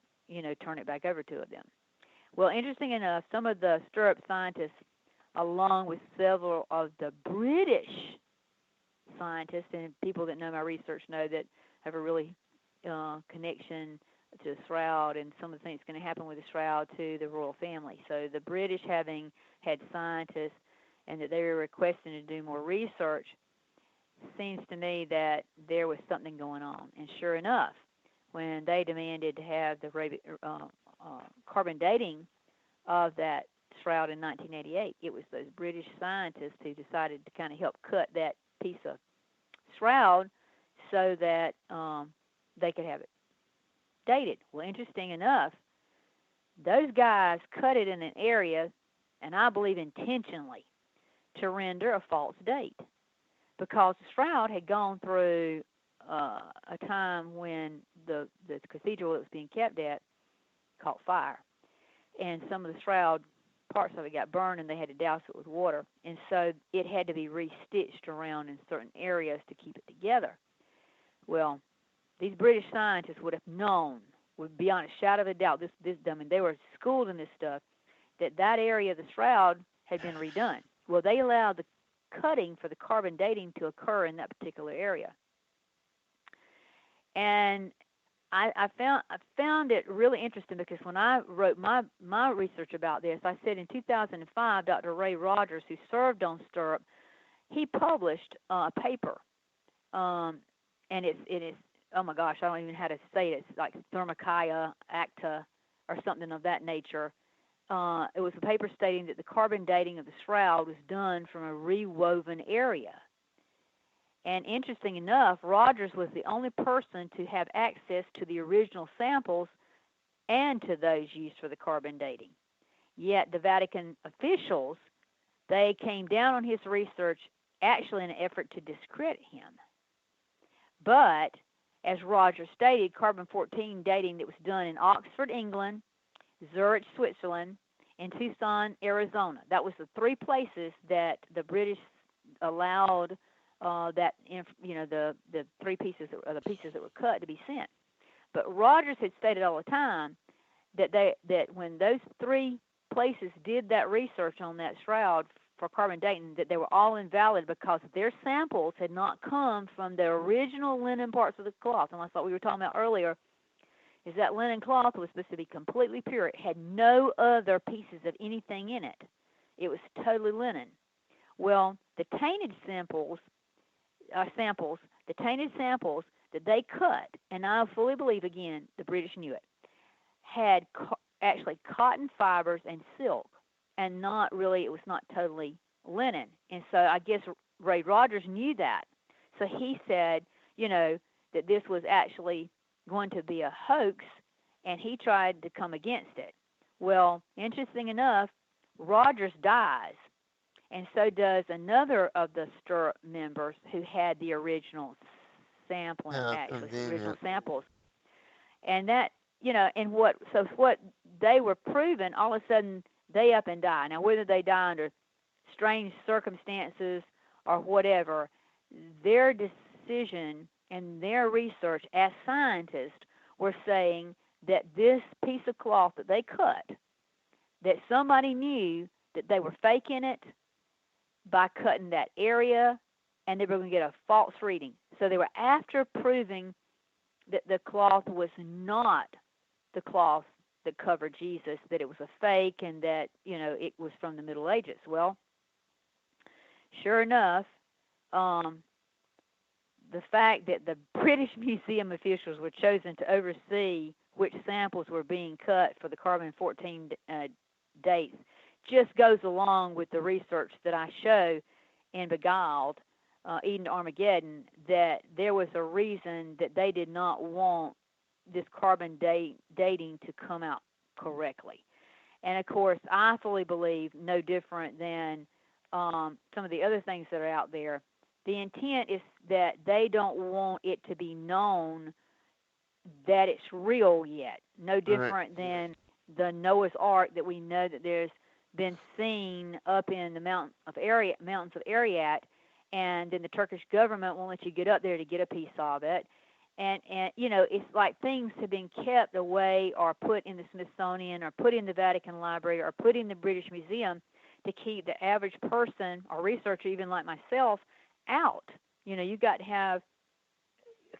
turn it back over to them. Well, interesting enough, some of the Stirrup scientists, along with several of the British scientists, and people that know my research know that I have a really connection to the shroud and some of the things that's going to happen with the shroud to the royal family. So the British, having had scientists and that they were requesting to do more research, seems to me that there was something going on. And sure enough, when they demanded to have the carbon dating of that shroud in 1988, it was those British scientists who decided to kind of help cut that piece of shroud so that they could have it dated. Well, interesting enough, those guys cut it in an area, and I believe intentionally, to render a false date, because the shroud had gone through a time when the cathedral it was being kept at caught fire, and some of the shroud parts of it got burned, and they had to douse it with water, and so it had to be restitched around in certain areas to keep it together. Well, these British scientists would have known, would beyond a shadow of a doubt, they were schooled in this stuff, that area of the shroud had been redone. Well, they allowed the cutting for the carbon dating to occur in that particular area. And I found it really interesting because when I wrote my research about this, I said in 2005, Dr. Ray Rogers, who served on Stirrup, he published a paper, and it is, oh my gosh, I don't even know how to say it. It's like Thermochaea acta or something of that nature. It was a paper stating that the carbon dating of the shroud was done from a rewoven area. And interesting enough, Rogers was the only person to have access to the original samples and to those used for the carbon dating. Yet the Vatican officials, they came down on his research actually in an effort to discredit him. But, as Roger stated, carbon-14 dating that was done in Oxford, England, Zurich, Switzerland, and Tucson, Arizona. That was the three places that the British allowed the three pieces, the pieces that were cut, to be sent. But Rogers had stated all the time that when those three places did that research on that shroud for carbon dating, that they were all invalid because their samples had not come from the original linen parts of the cloth. And that's what we were talking about earlier, is that linen cloth was supposed to be completely pure. It had no other pieces of anything in it. It was totally linen. Well, the tainted samples that they cut, and I fully believe, again, the British knew it, had actually cotton fibers and silk, and it was not totally linen. And so I guess Ray Rogers knew that. So he said, that this was actually going to be a hoax, and he tried to come against it. Well, interesting enough, Rogers dies, and so does another of the stirrup members who had the original sampling, original samples. And that, and what they were proven, all of a sudden they up and die. Now, whether they die under strange circumstances or whatever, their decision and their research as scientists were saying that this piece of cloth that they cut, that somebody knew that they were faking it by cutting that area, and they were going to get a false reading. So they were after proving that the cloth was not the cloth that covered Jesus, that it was a fake, and that, it was from the Middle Ages. Well, sure enough, the fact that the British Museum officials were chosen to oversee which samples were being cut for the carbon-14 dates just goes along with the research that I show in Beguiled, Eden to Armageddon, that there was a reason that they did not want this carbon dating to come out correctly. And, of course, I fully believe, no different than some of the other things that are out there, the intent is that they don't want it to be known that it's real yet. No different than the Noah's Ark that we know that there's been seen up in the mountains of Ararat, and then the Turkish government won't let you get up there to get a piece of it. And it's like things have been kept away or put in the Smithsonian or put in the Vatican Library or put in the British Museum to keep the average person or researcher, even like myself, out. You've got to have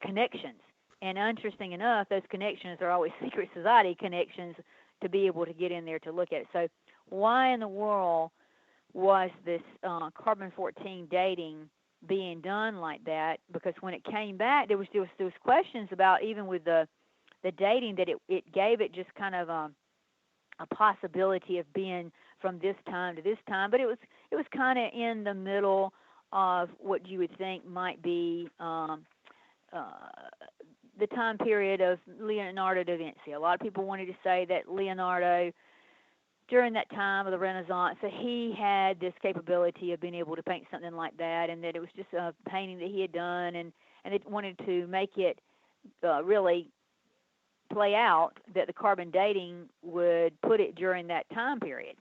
connections. And interesting enough, those connections are always secret society connections to be able to get in there to look at it. So why in the world was this carbon-14 dating being done like that? Because when it came back, there was questions about, even with the dating, that it gave it just kind of a possibility of being from this time to this time, but it was kind of in the middle of what you would think might be the time period of Leonardo da Vinci. A lot of people wanted to say that Leonardo, during that time of the Renaissance, that he had this capability of being able to paint something like that, and that it was just a painting that he had done, and they wanted to make it really play out that the carbon dating would put it during that time period.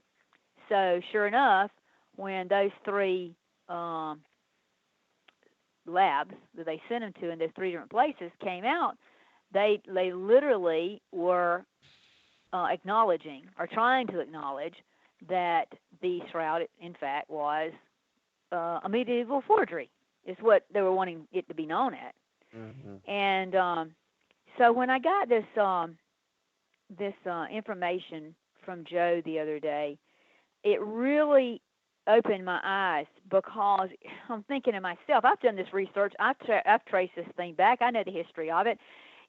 So sure enough, when those three labs that they sent them to in those three different places came out, they literally were acknowledging, or trying to acknowledge, that the shroud, in fact, was a medieval forgery, is what they were wanting it to be known at. Mm-hmm. And so when I got this information from Joe the other day, it really opened my eyes, because I'm thinking to myself, I've done this research, I've traced this thing back, I know the history of it.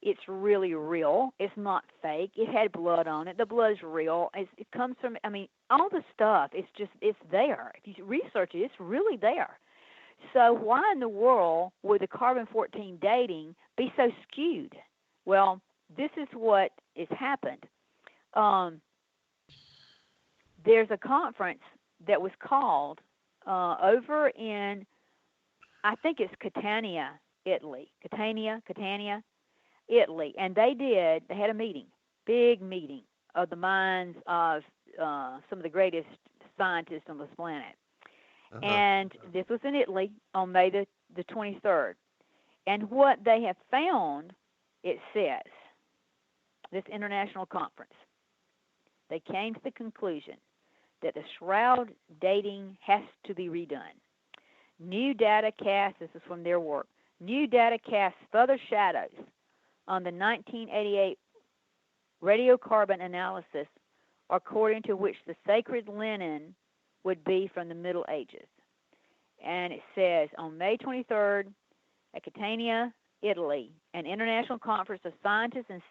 It's really real. It's not fake. It had blood on it. The blood's real. It comes from, all the stuff, it's there. If you research it, it's really there. So why in the world would the carbon-14 dating be so skewed? Well, this is what has happened. Um, there's a conference that was called over in, I think it's Catania, Italy. Catania, Italy. And they had a meeting, big meeting of the minds of some of the greatest scientists on this planet. Uh-huh. And this was in Italy on May the 23rd. And what they have found, it says, this international conference, they came to the conclusion that the Shroud dating has to be redone. New data casts, this is from their work, new data casts further shadows on the 1988 radiocarbon analysis, according to which the sacred linen would be from the Middle Ages. And it says, on May 23rd, at Catania, Italy, an international conference of scientists and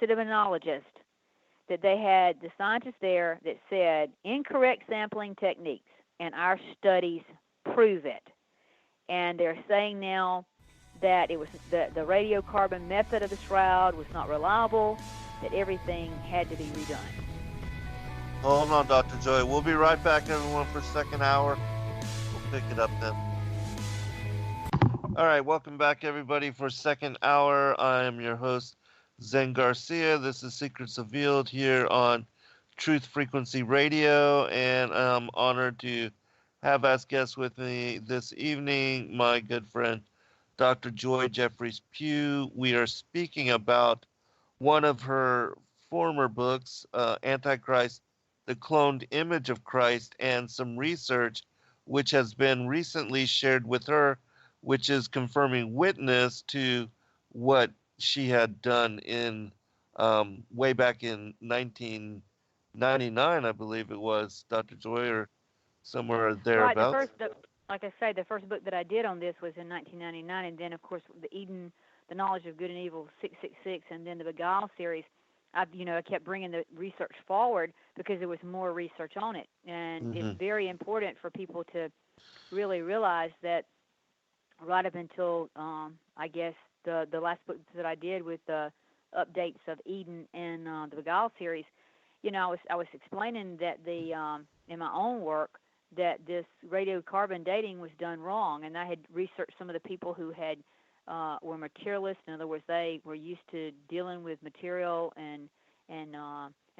sedimentologists, that they had the scientists there that said incorrect sampling techniques, and our studies prove it. And they're saying now that it was the radiocarbon method of the Shroud was not reliable, that everything had to be redone. Hold on, Dr. Joy. We'll be right back, everyone, for second hour. We'll pick it up then. All right, welcome back, everybody, for second hour. I am your host, Zen Garcia. This is Secrets Revealed here on Truth Frequency Radio, and I'm honored to have as guest with me this evening my good friend, Dr. Joy Jeffries Pugh. We are speaking about one of her former books, Antichrist, the Cloned Image of Christ, and some research which has been recently shared with her, which is confirming witness to what she had done in way back in 1999, I believe it was, Dr. Joy, or somewhere Right. thereabouts. Like I say, the first book that I did on this was in 1999, and then of course the Eden, the Knowledge of Good and Evil 666, and then the Beguile series. I kept bringing the research forward because there was more research on it, and Mm-hmm. it's very important for people to really realize that right up until I guess the last book that I did with the updates of Eden and the Beguile series, I was explaining that the in my own work that this radiocarbon dating was done wrong, and I had researched some of the people who had were materialists. In other words, they were used to dealing with material and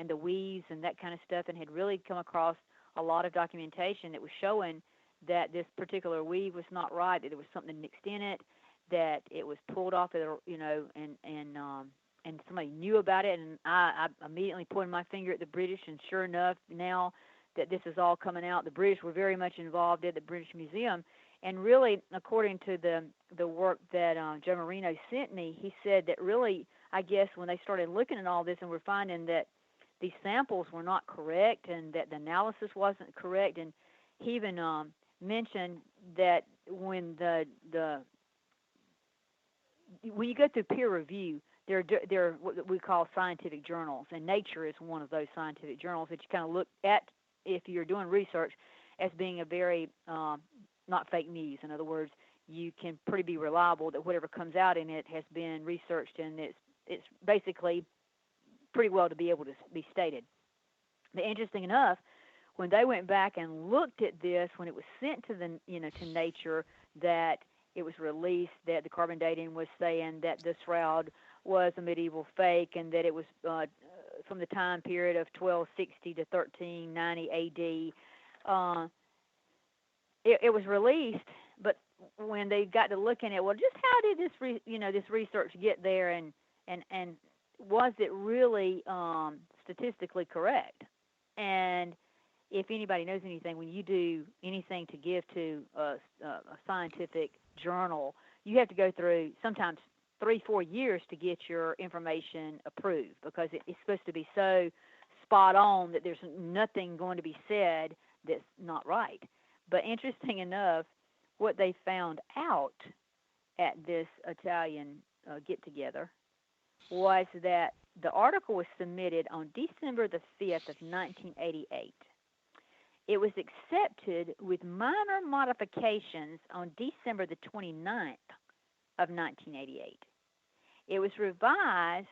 the weaves and that kind of stuff, and had really come across a lot of documentation that was showing that this particular weave was not right, that there was something mixed in it, that it was pulled off of and somebody knew about it, and I immediately pointed my finger at the British, and sure enough, now that this is all coming out, the British were very much involved at the British Museum, and really, according to the work that Joe Marino sent me, he said that really, I guess, when they started looking at all this and were finding that these samples were not correct and that the analysis wasn't correct, and he even mentioned that when when you go through peer review, there are what we call scientific journals, and Nature is one of those scientific journals that you kind of look at if you're doing research as being a very not fake news. In other words, you can pretty be reliable that whatever comes out in it has been researched, and it's basically pretty well to be able to be stated. But interesting enough, when they went back and looked at this, when it was sent to to Nature, that it was released that the carbon dating was saying that the Shroud was a medieval fake, and that it was from the time period of 1260 to 1390 AD. It was released, but when they got to looking at, well, just how did this research get there, and was it really statistically correct? And if anybody knows anything, when you do anything to give to a scientific journal, you have to go through sometimes 3-4 years to get your information approved, because it's supposed to be so spot on that there's nothing going to be said that's not right. But interesting enough, what they found out at this Italian get-together was that the article was submitted on December the 5th of 1988. It was accepted with minor modifications on December the 29th of 1988. It was revised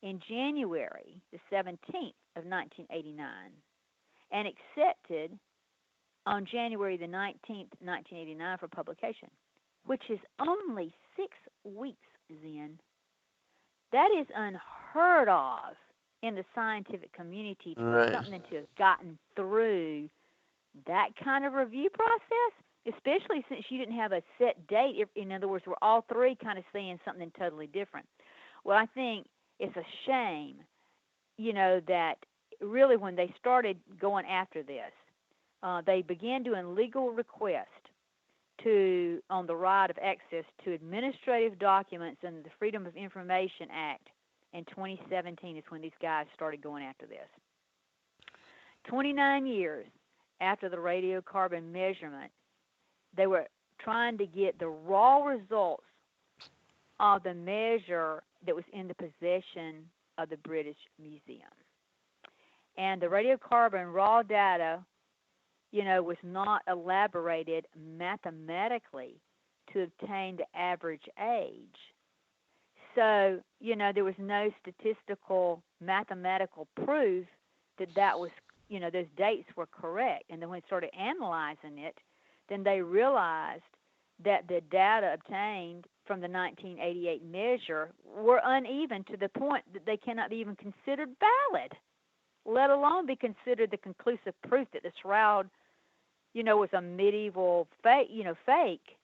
in January the 17th of 1989 and accepted on January the 19th, 1989 for publication, which is only 6 weeks, Zen. That is unheard of in the scientific community for something to have gotten through that kind of review process, especially since you didn't have a set date. In other words, we're all three kind of saying something totally different. Well, I think it's a shame, that really when they started going after this, they began doing legal requests on the right of access to administrative documents and the Freedom of Information Act in 2017 is when these guys started going after this. 29 years after the radiocarbon measurement, they were trying to get the raw results of the measure that was in the possession of the British Museum. And the radiocarbon raw data, was not elaborated mathematically to obtain the average age. So, there was no statistical mathematical proof that was, those dates were correct. And then when they started analyzing it, then they realized that the data obtained from the 1988 measure were uneven to the point that they cannot be even considered valid, let alone be considered the conclusive proof that the Shroud, was a medieval fake.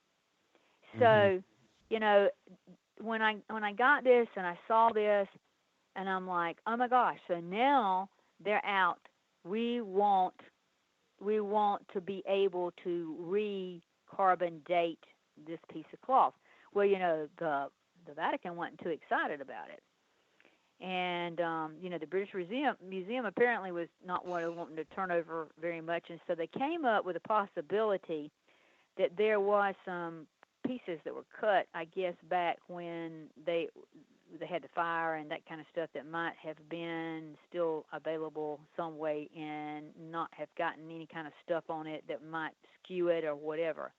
So, when I got this and I saw this, and I'm like, oh my gosh! So now they're out. We want to be able to re-carbon date this piece of cloth. Well, the Vatican wasn't too excited about it. And, the British Museum apparently was not wanting to turn over very much. And so they came up with a possibility that there was some pieces that were cut, I guess, back when they had the fire and that kind of stuff that might have been still available some way and not have gotten any kind of stuff on it that might skew it or whatever.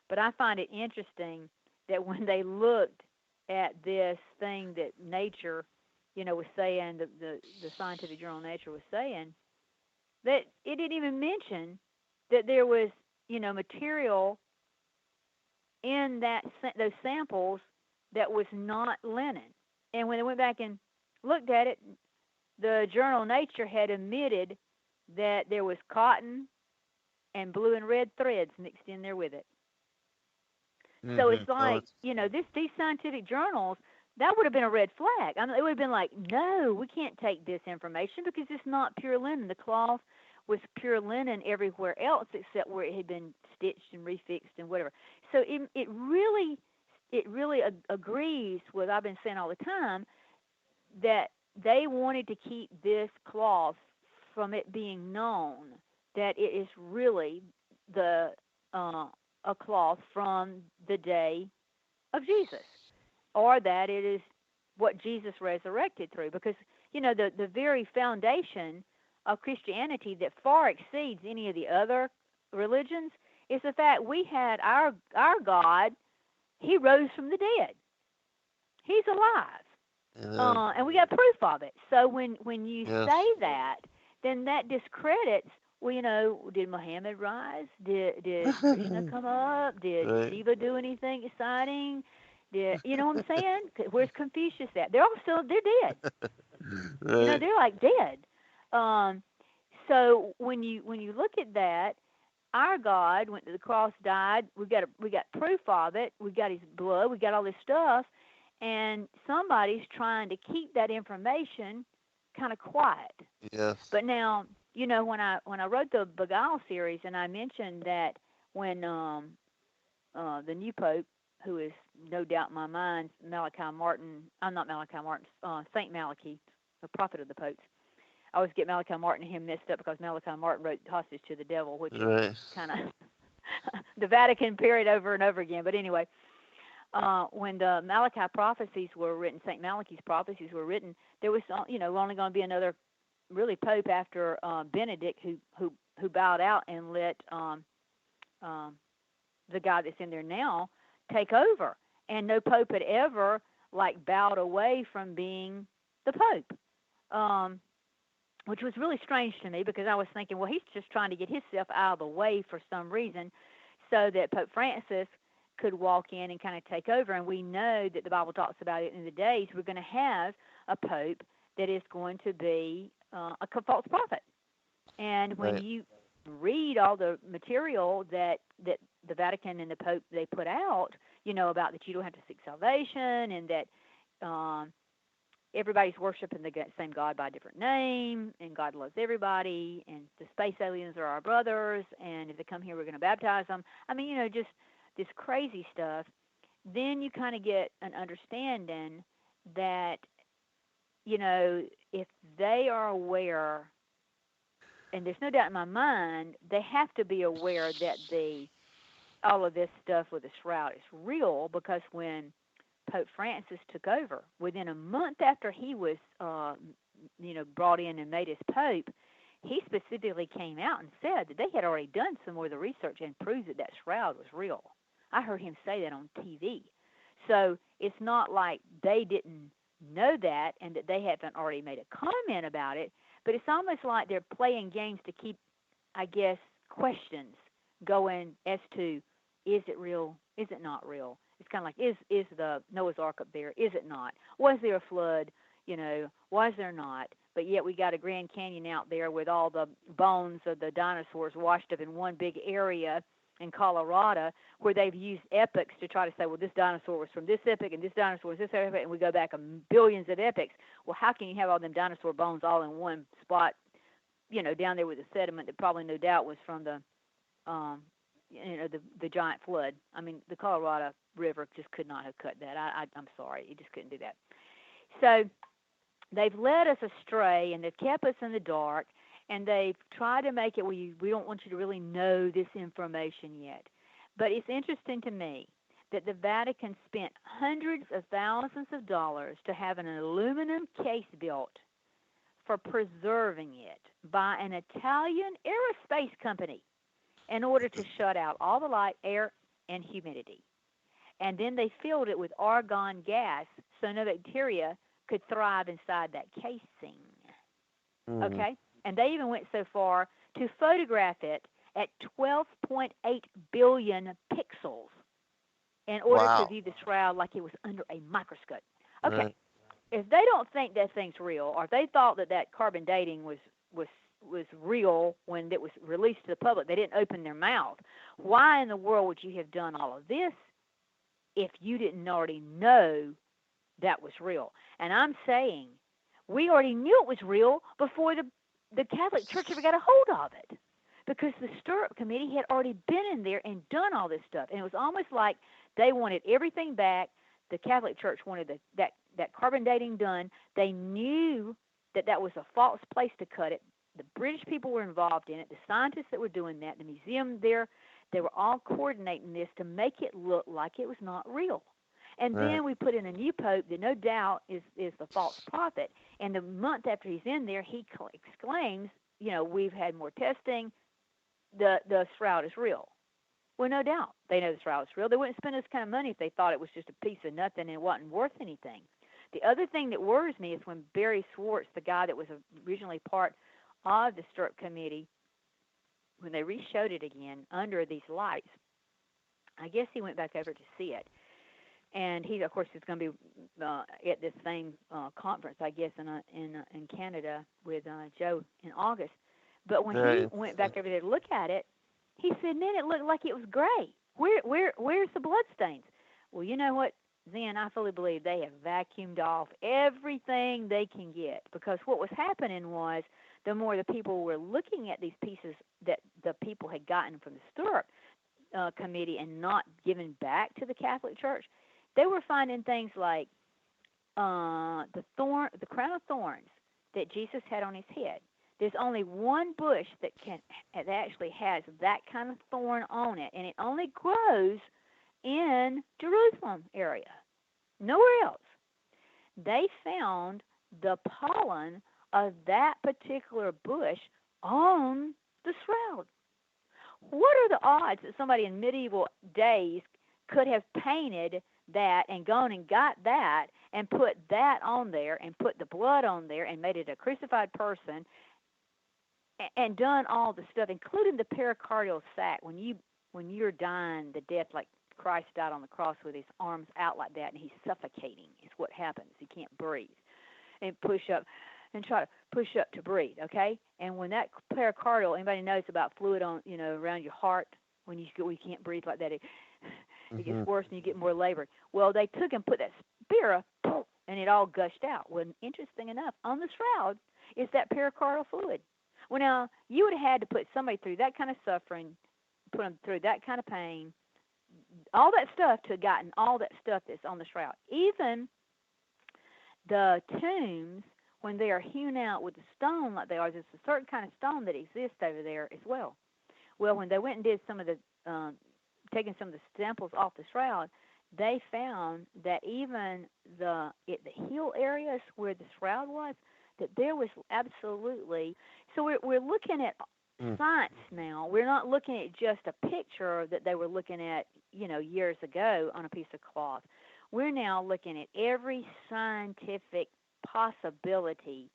But I find it interesting that when they looked at this thing that Nature, was saying, the scientific journal Nature was saying, that it didn't even mention that there was, material in those samples that was not linen. And when they went back and looked at it, the journal Nature had admitted that there was cotton and blue and red threads mixed in there with it. Mm-hmm. So it's like, these scientific journals, that would have been a red flag. I mean, it would have been like, no, we can't take this information because it's not pure linen. The cloth was pure linen everywhere else except where it had been stitched and refixed and whatever. So it really agrees with what I've been saying all the time, that they wanted to keep this cloth from it being known that it is really a cloth from the day of Jesus, or that it is what Jesus resurrected through. Because, the very foundation of Christianity that far exceeds any of the other religions is the fact we had our God, he rose from the dead. He's alive. And we got proof of it. So when you say that, then that discredits, did Muhammad rise? Did Krishna come up? Did Shiva do anything exciting? You know what I'm saying? Where's Confucius at? They're dead. Right. They're like dead. So when you look at that, our God went to the cross, died. We got proof of it. We got his blood. We got all this stuff, and somebody's trying to keep that information kind of quiet. Yes. But now, when I wrote the Beguile series, and I mentioned that when the new Pope, who is no doubt in my mind Saint Malachi, the prophet of the popes. I always get Malachi Martin and him messed up because Malachi Martin wrote Hostage to the Devil, which is kind of the Vatican period over and over again. But anyway, when the Malachi prophecies were written, St. Malachi's prophecies were written, there was, only going to be another really pope after Benedict who bowed out and let the guy that's in there now take over. And no pope had ever bowed away from being the Pope, which was really strange to me because I was thinking, well, he's just trying to get himself out of the way for some reason so that Pope Francis could walk in and kind of take over. And we know that the Bible talks about it in the days we're going to have a Pope that is going to be a false prophet. And when Right. you read all the material that the Vatican and the Pope they put out, about that you don't have to seek salvation and that everybody's worshiping the same God by a different name, and God loves everybody, and the space aliens are our brothers, and if they come here, we're going to baptize them. I mean, just this crazy stuff. Then you kind of get an understanding that, if they are aware, and there's no doubt in my mind, they have to be aware that all of this stuff with the shroud is real, because when Pope Francis took over, within a month after he was, brought in and made as Pope, he specifically came out and said that they had already done some more of the research and proved that shroud was real. I heard him say that on TV. So it's not like they didn't know that and that they haven't already made a comment about it, but it's almost like they're playing games to keep, I guess, questions going as to, is it real? Is it not real? It's kind of like, is the Noah's Ark up there? Is it not? Was there a flood? Was there not? But yet we got a Grand Canyon out there with all the bones of the dinosaurs washed up in one big area in Colorado, where they've used epochs to try to say, well, this dinosaur was from this epoch and this dinosaur was this epoch, and we go back billions of epochs. Well, how can you have all them dinosaur bones all in one spot, down there with the sediment that probably no doubt was from the giant flood? I mean, the Colorado River just could not have cut that. I'm sorry, it just couldn't do that. So they've led us astray, and they've kept us in the dark, and they've tried to make it we don't want you to really know this information yet. But it's interesting to me that the Vatican spent hundreds of thousands of dollars to have an aluminum case built for preserving it by an Italian aerospace company in order to shut out all the light, air, and humidity. And then they filled it with argon gas so no bacteria could thrive inside that casing. Okay? And they even went so far to photograph it at 12.8 billion pixels in order to view the shroud like it was under a microscope. Okay. Right. If they don't think that thing's real, or if they thought that carbon dating was real when it was released to the public, they didn't open their mouth. Why in the world would you have done all of this if you didn't already know that was real? And I'm saying we already knew it was real before the Catholic Church ever got a hold of it, because the Stirrup Committee had already been in there and done all this stuff. And it was almost like they wanted everything back. The Catholic Church wanted that carbon dating done. They knew that was a false place to cut it. The British people were involved in it. The scientists that were doing that, the museum there, they were all coordinating this to make it look like it was not real. And then we put in a new pope that no doubt is the false prophet. And the month after he's in there, he exclaims, we've had more testing. The shroud is real. Well, no doubt they know the shroud is real. They wouldn't spend this kind of money if they thought it was just a piece of nothing and it wasn't worth anything. The other thing that worries me is when Barry Schwartz, the guy that was originally part of the Stirrup Committee, when they re-showed it again under these lights, I guess he went back over to see it. And he, of course, is going to be at this same conference, I guess, in Canada with Joe in August. But when he went back over there to look at it, he said, "Man, it looked like it was gray. Where's the blood stains?" Well, you know what, Zen? I fully believe they have vacuumed off everything they can get, because what was happening was the more the people were looking at these pieces that the people had gotten from the Stirrup Committee and not given back to the Catholic Church, they were finding things like the crown of thorns that Jesus had on his head. There's only one bush that actually has that kind of thorn on it, and it only grows in Jerusalem area, nowhere else. They found the pollen of that particular bush on the shroud. What are the odds that somebody in medieval days could have painted that and gone and got that and put that on there and put the blood on there and made it a crucified person and done all the stuff, including the pericardial sac. When you're dying the death like Christ died on the cross with his arms out like that, and he's suffocating is what happens. He can't breathe. And push up and try to push up to breathe, okay? And when that pericardial, anybody knows about fluid on, around your heart, when you can't breathe like that, it gets worse and you get more labor. Well, they took and put that spear, and it all gushed out. Well, interesting enough, on the shroud is that pericardial fluid. Well, now, you would have had to put somebody through that kind of suffering, put them through that kind of pain, all that stuff to have gotten all that stuff that's on the shroud. Even the tombs, when they are hewn out with the stone like they are, there's a certain kind of stone that exists over there as well. Well, when they went and did some of the, taking some of the samples off the shroud, they found that even the heel areas where the shroud was, that there was absolutely, so we're looking at science now. We're not looking at just a picture that they were looking at, years ago on a piece of cloth. We're now looking at every scientific possibility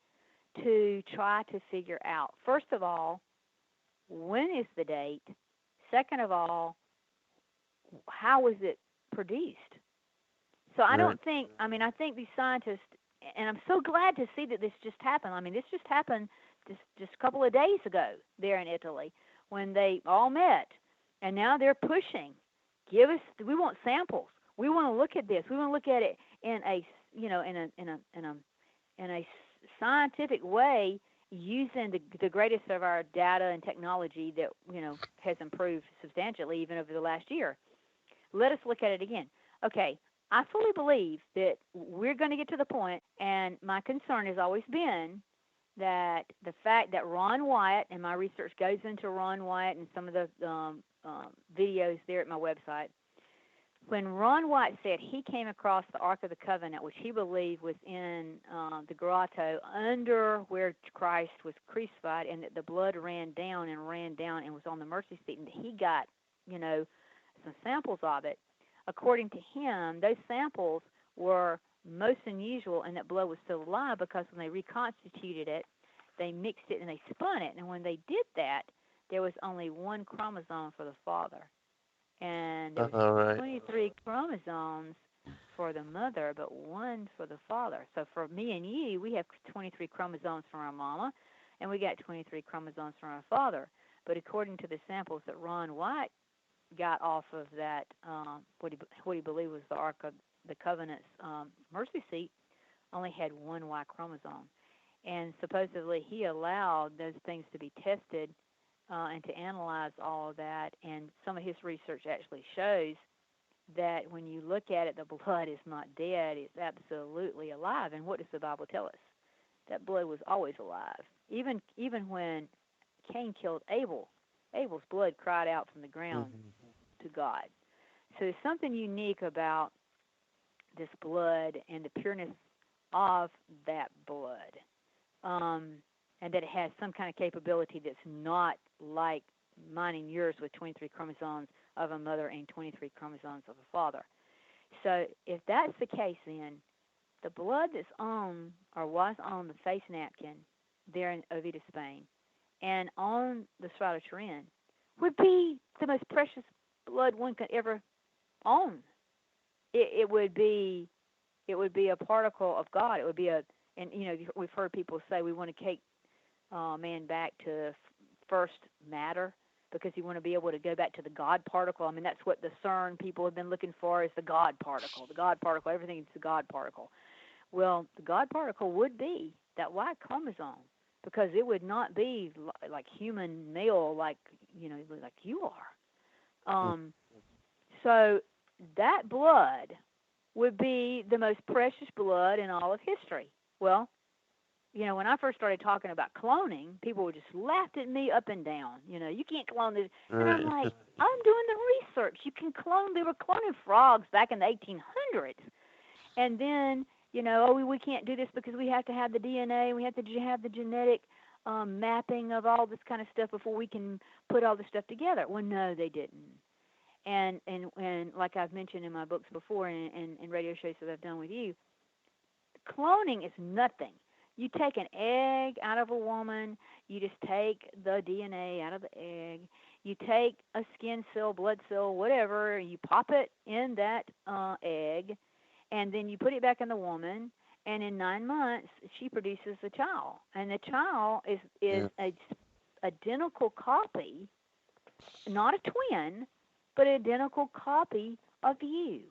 to try to figure out, first of all, when is the date? Second of all, how was it produced? So I don't think, I think these scientists, and I'm so glad to see that this just happened. This just happened just a couple of days ago there in Italy when they all met, and now they're pushing. We want samples. We want to look at this. We want to look at it in a, in a scientific way, using the greatest of our data and technology that has improved substantially even over the last year. Let us look at it again. Okay, I fully believe that we're going to get to the point, and my concern has always been that the fact that Ron Wyatt, and my research goes into Ron Wyatt and some of the videos there at my website, when Ron Wyatt said he came across the Ark of the Covenant, which he believed was in the grotto under where Christ was crucified, and that the blood ran down and was on the mercy seat, and he got, some samples of it. According to him, those samples were most unusual, and that blood was still alive because when they reconstituted it, they mixed it and they spun it. And when they did that, there was only one chromosome for the father. And there was 23 chromosomes for the mother, but one for the father. So for me and you, we have 23 chromosomes from our mama, and we got 23 chromosomes from our father. But according to the samples that Ron White got off of that, what he believed was the Ark of the Covenant's mercy seat, only had one Y chromosome. And supposedly he allowed those things to be tested and to analyze all of that. And some of his research actually shows that when you look at it, the blood is not dead. It's absolutely alive. And what does the Bible tell us? That blood was always alive. Even when Cain killed Abel, Abel's blood cried out from the ground to God. So there's something unique about this blood and the pureness of that blood. And that it has some kind of capability that's not like mine and yours with 23 chromosomes of a mother and 23 chromosomes of a father. So if that's the case, then the blood that's on or was on the face napkin there in Oviedo, Spain, and on the Shroud of Turin would be the most precious blood one could ever own. It would be a particle of God. It would be and we've heard people say we want to take man back to first matter because you want to be able to go back to the God particle. That's what the CERN people have been looking for, is the God particle. The God particle, everything is the God particle. Well, the God particle would be that Y chromosome, because it would not be like human male like you are. So that blood would be the most precious blood in all of history. Well, when I first started talking about cloning, people would just laughed at me up and down. You can't clone this. And I'm like, I'm doing the research. You can clone. They were cloning frogs back in the 1800s. And then, we can't do this because we have to have the DNA. We have to have the genetic mapping of all this kind of stuff before we can put all this stuff together. Well, no, they didn't. And like I've mentioned in my books before and radio shows that I've done with you, cloning is nothing. You take an egg out of a woman, you just take the DNA out of the egg, you take a skin cell, blood cell, whatever, you pop it in that egg, and then you put it back in the woman, and in 9 months, she produces a child. And the child is a identical copy, not a twin, but an identical copy of you.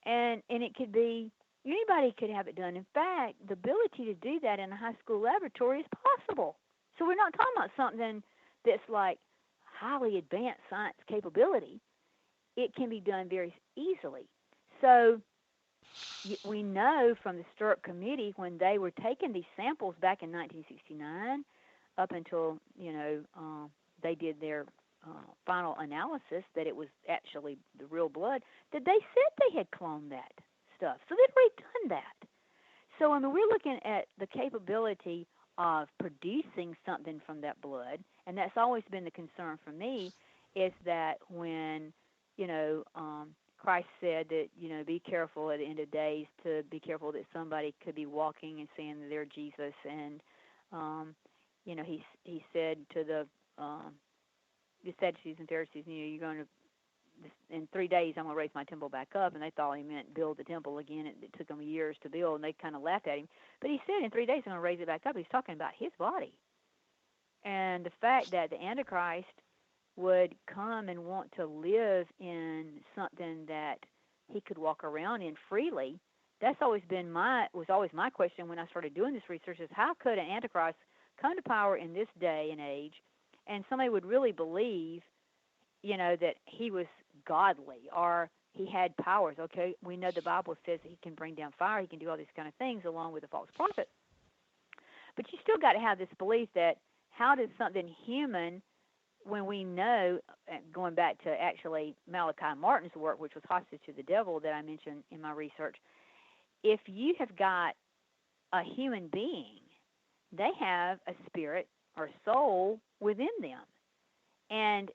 And it could be, anybody could have it done. In fact, the ability to do that in a high school laboratory is possible. So we're not talking about something that's like highly advanced science capability. It can be done very easily. So we know from the Stirrup Committee, when they were taking these samples back in 1969, up until, they did their final analysis that it was actually the real blood, that they said they had cloned that stuff. So they'd already done that. So, we're looking at the capability of producing something from that blood, and that's always been the concern for me, is that when, Christ said that, be careful at the end of days, to be careful that somebody could be walking and saying that they're Jesus. And, he said to the Sadducees and Pharisees, you're going to, in 3 days, I'm going to raise my temple back up. And they thought he meant build the temple again. It took them years to build, and they kind of laughed at him. But he said in 3 days, I'm going to raise it back up. He's talking about his body. And the fact that the Antichrist would come and want to live in something that he could walk around in freely, that's always been was always my question when I started doing this research, is how could an Antichrist come to power in this day and age, and somebody would really believe, that he was godly or he had powers. Okay, we know the Bible says that he can bring down fire, he can do all these kind of things along with the false prophet. But you still got to have this belief that how does something human, when we know, going back to actually Malachi Martin's work, which was Hostage to the Devil that I mentioned in my research, if you have got a human being, they have a spirit or soul within them. And,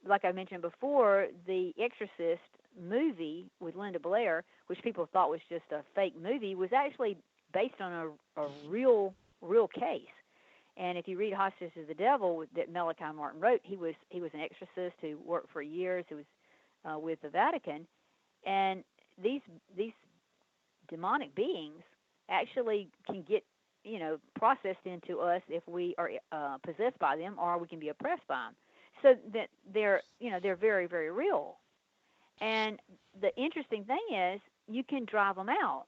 like I mentioned before, the Exorcist movie with Linda Blair, which people thought was just a fake movie, was actually based on a real case. And if you read Hostage to the Devil that Malachi Martin wrote, he was an exorcist who worked for years, who was with the Vatican. And these demonic beings actually can get, processed into us if we are possessed by them, or we can be oppressed by them. So that they're very, very real. And the interesting thing is, you can drive them out.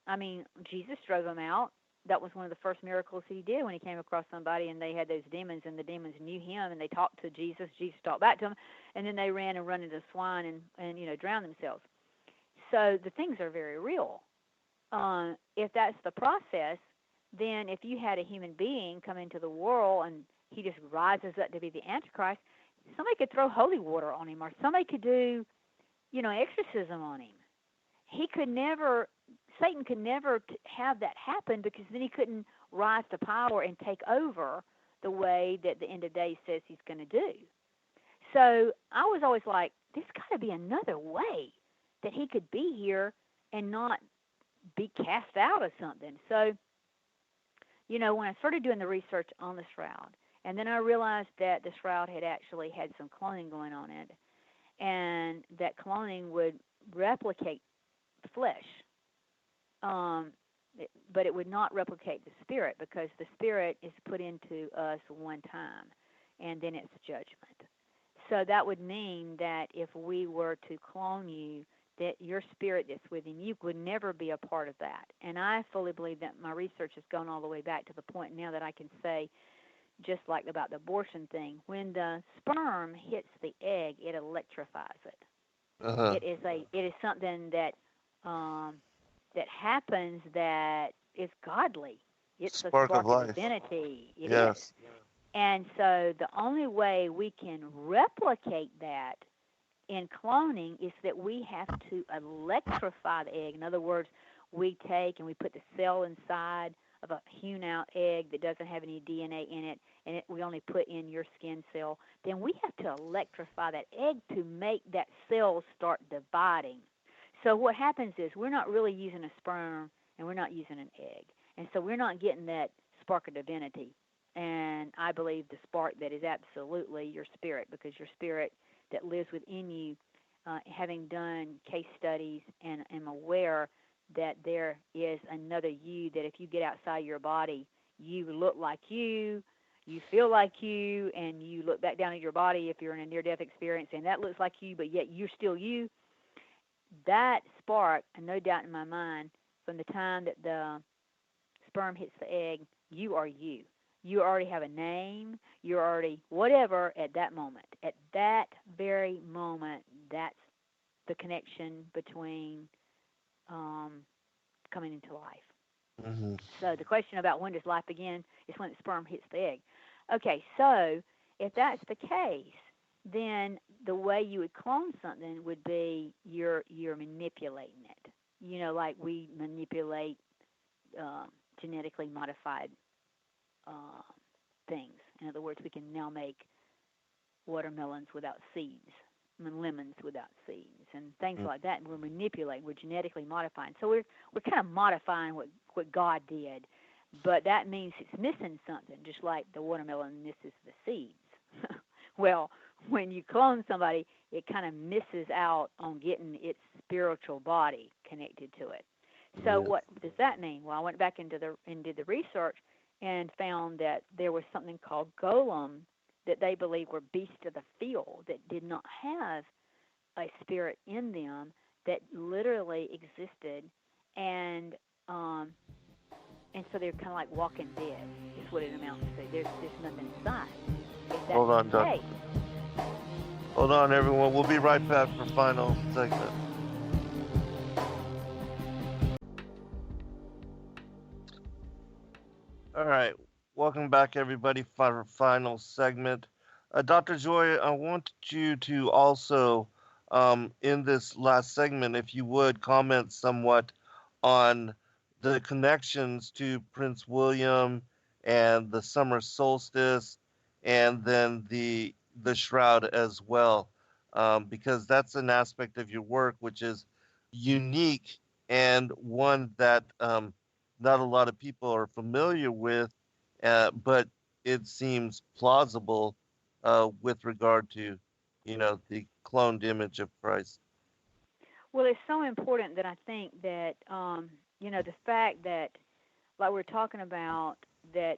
Jesus drove them out. That was one of the first miracles he did when he came across somebody and they had those demons, and the demons knew him, and they talked to Jesus. Jesus talked back to them, and then they ran into swine and drowned themselves. So the things are very real. If that's the process, then if you had a human being come into the world and he just rises up to be the Antichrist, somebody could throw holy water on him, or somebody could do, exorcism on him. Satan could never have that happen, because then he couldn't rise to power and take over the way that the end of days says he's going to do. So I was always like, there's got to be another way that he could be here and not be cast out or something. So, when I started doing the research on the Shroud, and then I realized that the Shroud had actually had some cloning going on in it, and that cloning would replicate flesh. But it would not replicate the spirit, because the spirit is put into us one time, and then it's judgment. So that would mean that if we were to clone you, that your spirit that's within you would never be a part of that. And I fully believe that my research has gone all the way back to the point now that I can say, just like about the abortion thing, when the sperm hits the egg, it electrifies it. Uh-huh. It is something that that happens that is godly. It's Spark a spark of life. of divinity. It Yes. is. And so the only way we can replicate that in cloning is that we have to electrify the egg. In other words, we take and we put the cell inside of a hewn-out egg that doesn't have any DNA in it, and we only put in your skin cell. Then we have to electrify that egg to make that cell start dividing. So what happens is we're not really using a sperm and we're not using an egg. And so we're not getting that spark of divinity. And I believe the spark that is absolutely your spirit, because your spirit that lives within you, having done case studies and am aware that there is another you, that if you get outside your body, you look like you feel like you, and you look back down at your body if you're in a near-death experience, and that looks like you, but yet you're still you. That spark, no doubt in my mind, from the time that the sperm hits the egg, you are you. You already have a name. You're already whatever at that moment. At that very moment, that's the connection between coming into life. Mm-hmm. So the question about when does life begin is when the sperm hits the egg. Okay, so if that's the case, then the way you would clone something would be you're manipulating it. You know, like we manipulate genetically modified things. In other words, we can now make watermelons without seeds, and lemons without seeds, and things like that. And we're manipulating, we're genetically modifying. So we're kind of modifying what God did, but that means it's missing something, just like the watermelon misses the seeds. Well, when you clone somebody, it kind of misses out on getting its spiritual body connected to it. So what does that mean? Well, I went back and did the research and found that there was something called golem that they believe were beasts of the field that did not have a spirit in them, that literally existed, and so they're kind of like walking dead. Is what it amounts to. There's nothing inside. If that's Hold on, the Doc. case, Hold on, everyone. We'll be right back for final segment. All right. Welcome back, everybody, for our final segment. Dr. Joye, I want you to also, in this last segment, if you would, comment somewhat on the connections to Prince William and the summer solstice, and then the shroud as well, because that's an aspect of your work which is unique and one that not a lot of people are familiar with, but it seems plausible with regard to, the cloned image of Christ. well, it's so important that I think that the fact that, like we're talking about, that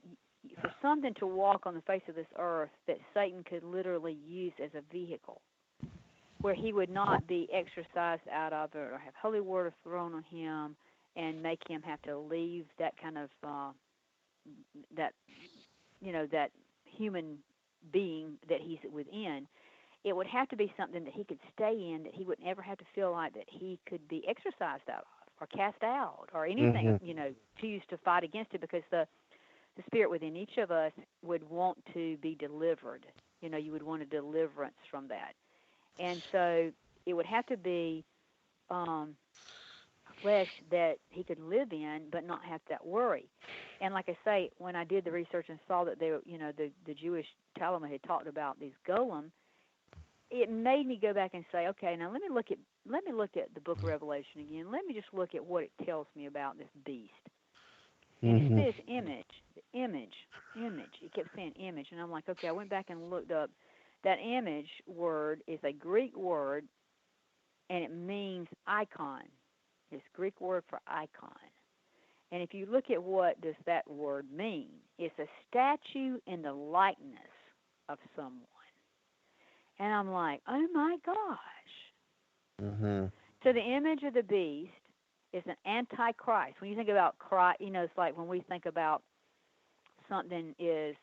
for something to walk on the face of this earth, that Satan could literally use as a vehicle, where he would not be exorcised out of it or have holy water thrown on him and make him have to leave that kind of that human being that he's within. It would have to be something that he could stay in, that he would never have to feel like that he could be exorcised out of or cast out or anything, choose to fight against it, because the spirit within each of us would want to be delivered. You would want a deliverance from that. And so it would have to be flesh that he could live in, but not have that worry. And like I say, when I did the research and saw that the Jewish Talmud had talked about these golem, it made me go back and say, okay, now let me look at the Book of Revelation again. Let me just look at what it tells me about this beast. And it says image. It kept saying image, and I'm like, okay. I went back and looked up. That image word is a Greek word, and it means icon. It's Greek word for icon. And if you look at what does that word mean, it's a statue in the likeness of someone. And I'm like, oh my gosh. Mm-hmm. So the image of the beast is an Antichrist. When you think about Christ, it's like when we think about something is,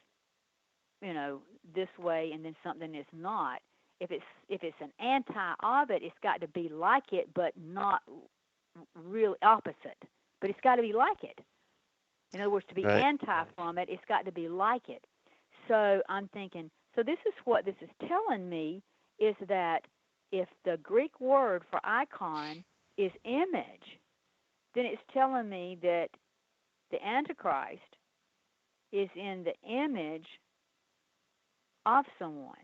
this way, and then something is not. If it's an anti of it, it's got to be like it, but not really opposite. But it's got to be like it. In other words, to be anti from it, it's got to be like it. So I'm thinking, so this is what this is telling me, is that if the Greek word for icon is image, then it's telling me that the Antichrist is in the image of someone.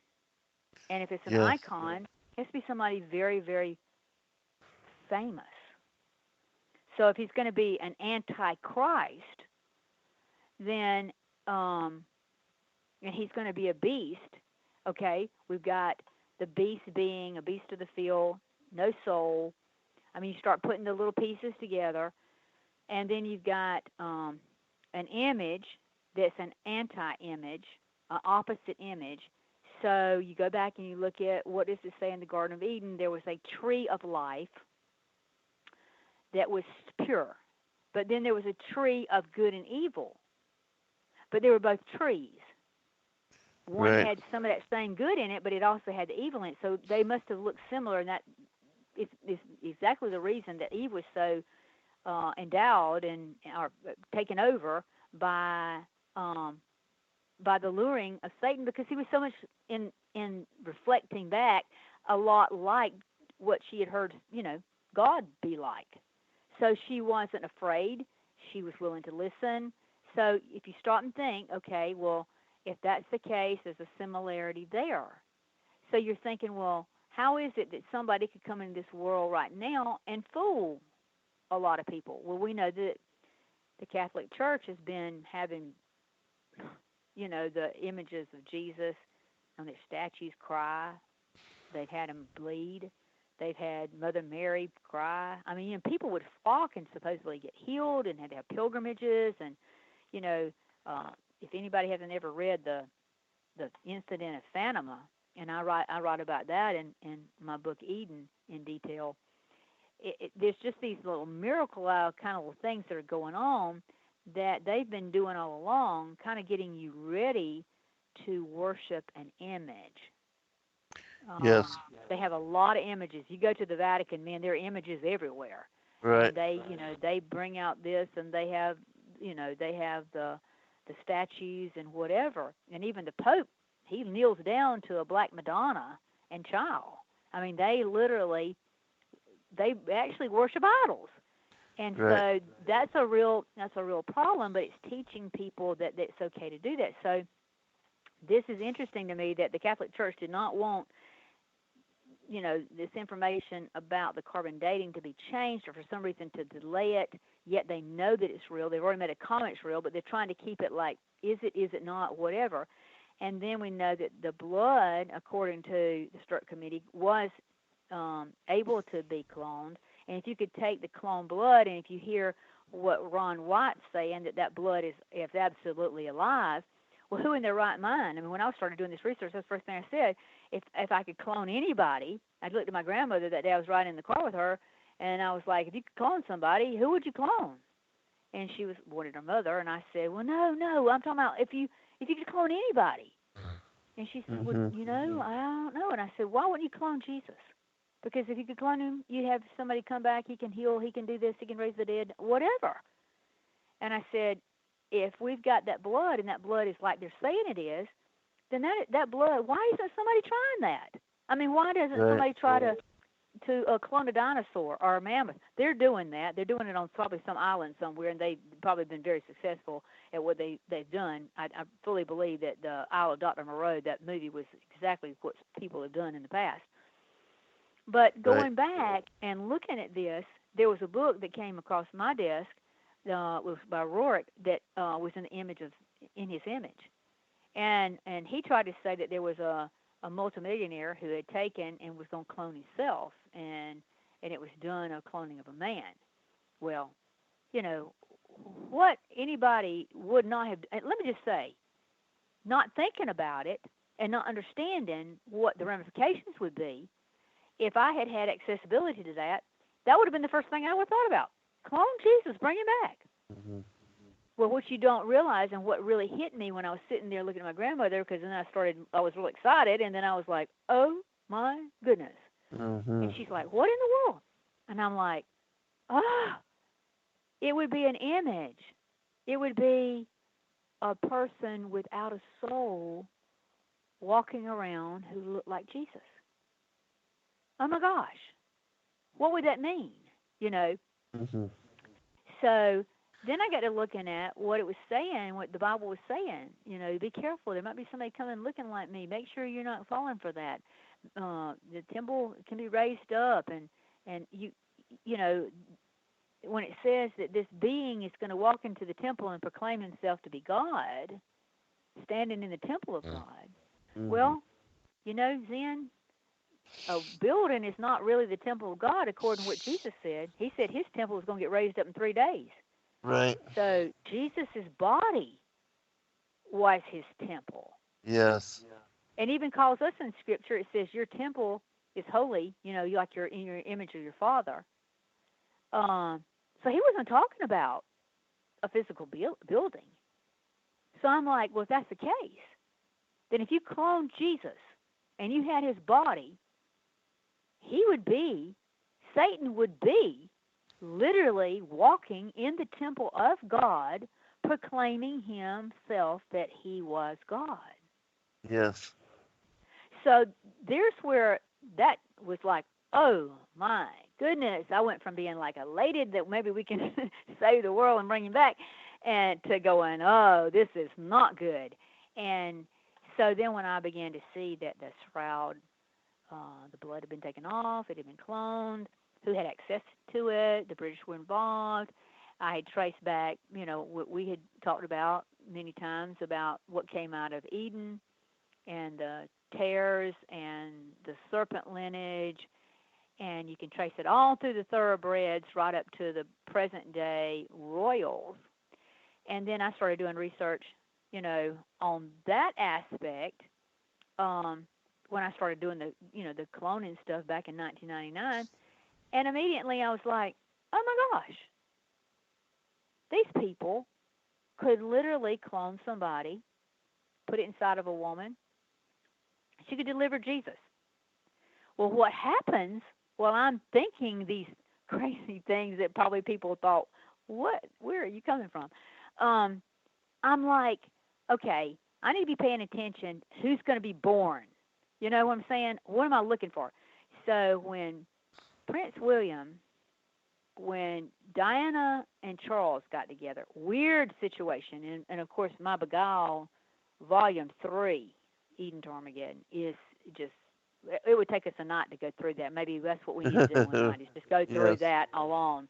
And if it's an icon, it has to be somebody very, very famous. So if he's going to be an antichrist, then and he's going to be a beast. Okay, we've got the beast being a beast of the field, no soul. I mean, you start putting the little pieces together, and then you've got an image that's an anti-image, an opposite image. So you go back and you look at, what does it say in the Garden of Eden? There was a tree of life that was pure, but then there was a tree of good and evil, but they were both trees. One Right. had some of that same good in it, but it also had the evil in it. So they must have looked similar, and that is exactly the reason that Eve was so endowed and or taken over by the luring of Satan, because he was so much in reflecting back a lot like what she had heard, God be like. So she wasn't afraid. She was willing to listen. So if you stop and think, okay, well, if that's the case, there's a similarity there. So you're thinking, well, how is it that somebody could come into this world right now and fool a lot of people? Well, we know that the Catholic Church has been having, the images of Jesus on their statues cry. They've had them bleed. They've had Mother Mary cry. I mean, people would flock and supposedly get healed and had to have pilgrimages. And, if anybody hasn't ever read the incident of Fatima, and I write about that in my book Eden in detail. There's just these little miracle kind of things that are going on that they've been doing all along, kind of getting you ready to worship an image. Yes. They have a lot of images. You go to the Vatican, man, there are images everywhere. Right. And they bring out this, and they have, they have the statues and whatever. And even the Pope, he kneels down to a black Madonna and child. I mean, they actually worship idols. And Right. so that's a real problem, but it's teaching people that it's okay to do that. So this is interesting to me that the Catholic Church did not want, this information about the carbon dating to be changed, or for some reason to delay it, yet they know that it's real. They've already made a comment it's real, but they're trying to keep it like, is it not, whatever. And then we know that the blood, according to the Sturt Committee, was able to be cloned. And if you could take the cloned blood, and if you hear what Ron White's saying, that blood is absolutely alive, well, who in their right mind? I mean, when I started doing this research, that's the first thing I said. If I could clone anybody, I looked at my grandmother that day. I was riding in the car with her, and I was like, if you could clone somebody, who would you clone? And she wanted her mother, and I said, well, no, I'm talking about if you could clone anybody. And she said, well, I don't know. And I said, why wouldn't you clone Jesus? Because if you could clone him, you'd have somebody come back, he can heal, he can do this, he can raise the dead, whatever. And I said, if we've got that blood, and that blood is like they're saying it is, then that blood, why isn't somebody trying that? I mean, why doesn't somebody try to clone a dinosaur or a mammoth? They're doing that. They're doing it on probably some island somewhere, and they've probably been very successful at what they've done. I fully believe that the Isle of Dr. Moreau, that movie, was exactly what people have done in the past. But going back and looking at this, there was a book that came across my desk. It was by Rourke, that was in his image, and he tried to say that there was a multimillionaire who had taken and was going to clone himself, and it was done a cloning of a man. Well, what anybody would not have. Let me just say, not thinking about it and not understanding what the ramifications would be. If I had accessibility to that would have been the first thing I would have thought about. Clone Jesus, bring him back. Mm-hmm. Well, what you don't realize, and what really hit me when I was sitting there looking at my grandmother, because then I was real excited, and then I was like, oh my goodness. Mm-hmm. And she's like, what in the world? And I'm like, it would be an image. It would be a person without a soul walking around who looked like Jesus. Oh my gosh, what would that mean? Mm-hmm. So then I got to looking at what it was saying, what the Bible was saying. Be careful. There might be somebody coming looking like me. Make sure you're not falling for that. The temple can be raised up, and when it says that this being is going to walk into the temple and proclaim himself to be God, standing in the temple of God, well, Zen, a building is not really the temple of God according to what Jesus said. He said his temple is going to get raised up in 3 days. Right. So Jesus' body was his temple. Yes. And even calls us in Scripture, it says your temple is holy, like you're in your image of your Father. So he wasn't talking about a physical building. So I'm like, well, if that's the case, then if you cloned Jesus and you had his body, Satan would be literally walking in the temple of God, proclaiming himself that he was God. Yes. So there's where that was like, oh my goodness. I went from being like elated that maybe we can save the world and bring him back, and to going, oh, this is not good. And so then when I began to see that the shroud, the blood had been taken off, it had been cloned, who had access to it, the British were involved. I had traced back, what we had talked about many times about what came out of Eden and the tares and the serpent lineage, and you can trace it all through the thoroughbreds right up to the present day royals. And then I started doing research, on that aspect when I started doing the cloning stuff back in 1999, and immediately I was like, oh my gosh, these people could literally clone somebody, put it inside of a woman. She could deliver Jesus. Well, what happens while I'm thinking these crazy things that probably people thought, what? Where are you coming from? I'm like, okay, I need to be paying attention. Who's going to be born? You know what I'm saying? What am I looking for? So when Prince William, when Diana and Charles got together, weird situation. And of course, My Beguile, Volume 3, Eden to Armageddon, is just, it would take us a night to go through that. Maybe that's what we need to do one night, is just go through that alone.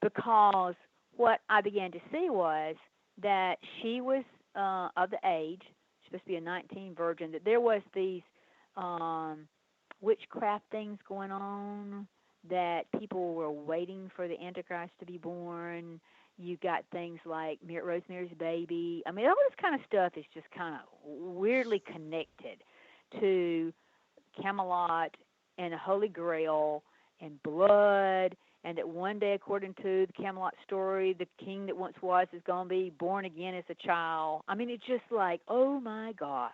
Because what I began to see was that she was of the age, supposed to be a 19 virgin, that there was these witchcraft things going on, that people were waiting for the Antichrist to be born. You got things like Rosemary's Baby. I mean, all this kind of stuff is just kind of weirdly connected to Camelot and the Holy Grail and blood, and that one day, according to the Camelot story, the king that once was is going to be born again as a child. I mean, it's just like, oh my gosh.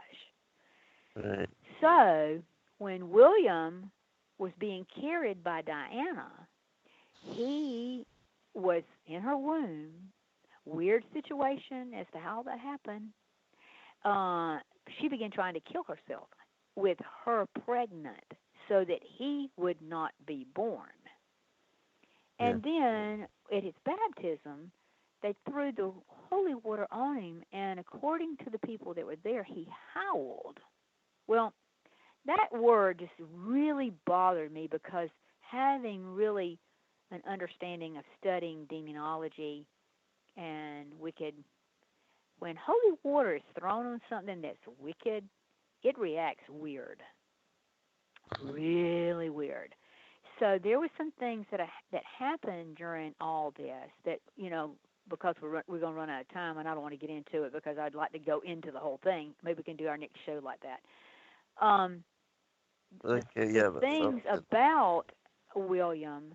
Right. So when William was being carried by Diana, he was in her womb. Weird situation as to how that happened. She began trying to kill herself with her pregnant so that he would not be born. And then at his baptism, they threw the holy water on him, and according to the people that were there, he howled. Well, that word just really bothered me, because having really an understanding of studying demonology and wicked, when holy water is thrown on something that's wicked, it reacts weird, really weird. So there were some things that happened during all this that, because we're going to run out of time, and I don't want to get into it because I'd like to go into the whole thing. Maybe we can do our next show like that. The things about William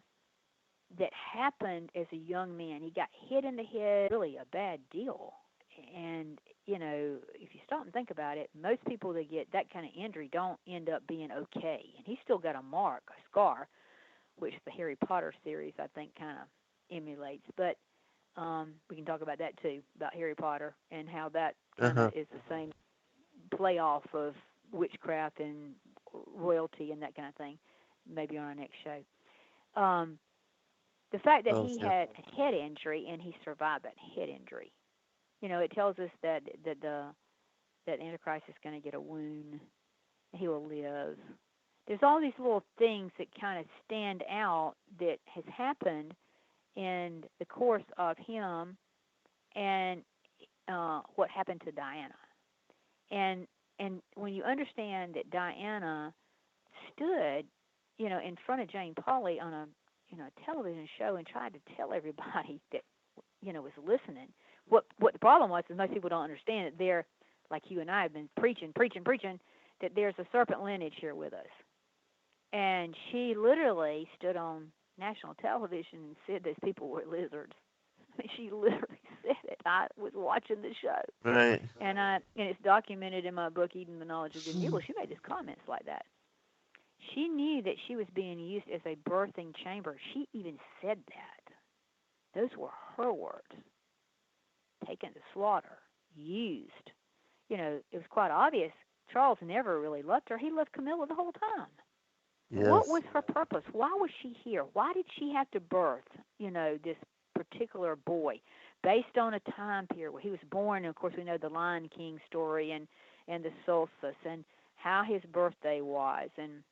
that happened as a young man, he got hit in the head, really a bad deal. And, if you stop and think about it, most people that get that kind of injury don't end up being okay. And he's still got a scar, which the Harry Potter series, I think, kind of emulates. But we can talk about that, too, about Harry Potter and how that kind of is the same play-off of witchcraft and royalty and that kind of thing, maybe on our next show. The fact that he had a head injury and he survived that head injury, it tells us that Antichrist is going to get a wound, he will live. There's all these little things that kind of stand out that has happened, in the course of him and what happened to Diana. And when you understand that Diana stood, in front of Jane Pauley on a television show and tried to tell everybody that was listening. What the problem was is most people don't understand that they're like you and I have been preaching that there's a serpent lineage here with us. And she literally stood on national television and said those people were lizards. She literally said it. I was watching the show. Right. And it's documented in my book, Eating the Knowledge of Good and Evil. She made these comments like that. She knew that she was being used as a birthing chamber. She even said that. Those were her words. Taken to slaughter. Used. It was quite obvious. Charles never really loved her. He loved Camilla the whole time. Yes. What was her purpose? Why was she here? Why did she have to birth, this particular boy based on a time period where he was born? And of course, we know the Lion King story and the solstice and how his birthday was, and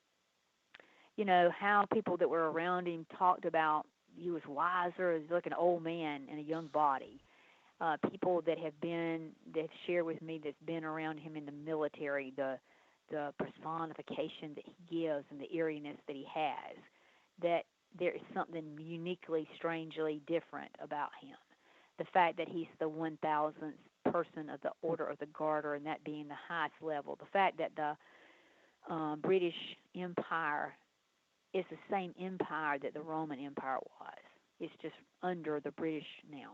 how people that were around him talked about he was wiser, as like an old man in a young body. People that have shared with me that's been around him in the military, the personification that he gives and the eeriness that he has, that there is something uniquely, strangely different about him. The fact that he's the 1,000th person of the Order of the Garter, and that being the highest level. The fact that the British Empire is the same empire that the Roman Empire was. It's just under the British now.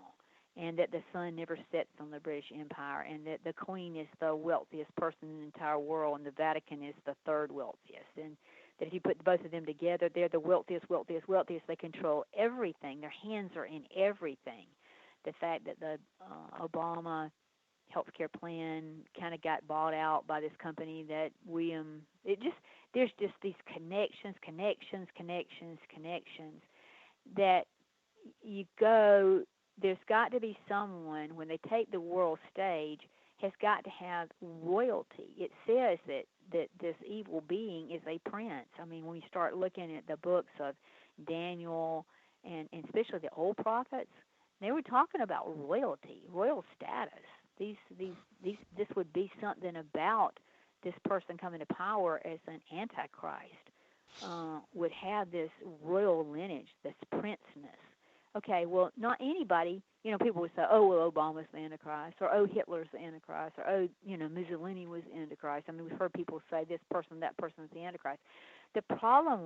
And that the sun never sets on the British Empire, and that the Queen is the wealthiest person in the entire world, and the Vatican is the third wealthiest. And that if you put both of them together, they're the wealthiest. They control everything. Their hands are in everything. The fact that the Obama healthcare plan kind of got bought out by this company that there's just these connections that you go, there's got to be someone, when they take the world stage, has got to have royalty. It says that this evil being is a prince. I mean, when you start looking at the books of Daniel and especially the old prophets, they were talking about royalty, royal status. This would be something about this person coming to power as an Antichrist, would have this royal lineage, this princeness. Okay, well, not anybody, people would say, oh, well, Obama's the Antichrist, or oh, Hitler's the Antichrist, or oh, Mussolini was the Antichrist. I mean, we've heard people say this person, that person's the Antichrist. The problem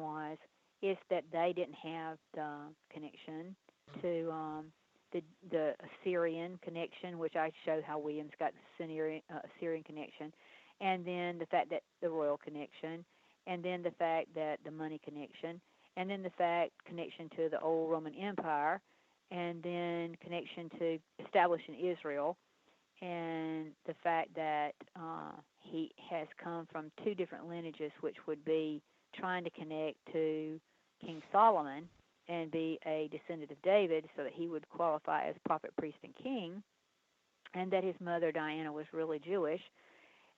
is that they didn't have the connection to the Assyrian connection, which I showed how Williams got the Assyrian connection, and then the fact that the royal connection, and then the fact that the money connection, and then the connection to the old Roman Empire, and then connection to establishing Israel, and the fact that he has come from two different lineages, which would be trying to connect to King Solomon and be a descendant of David so that he would qualify as prophet, priest, and king, and that his mother Diana was really Jewish.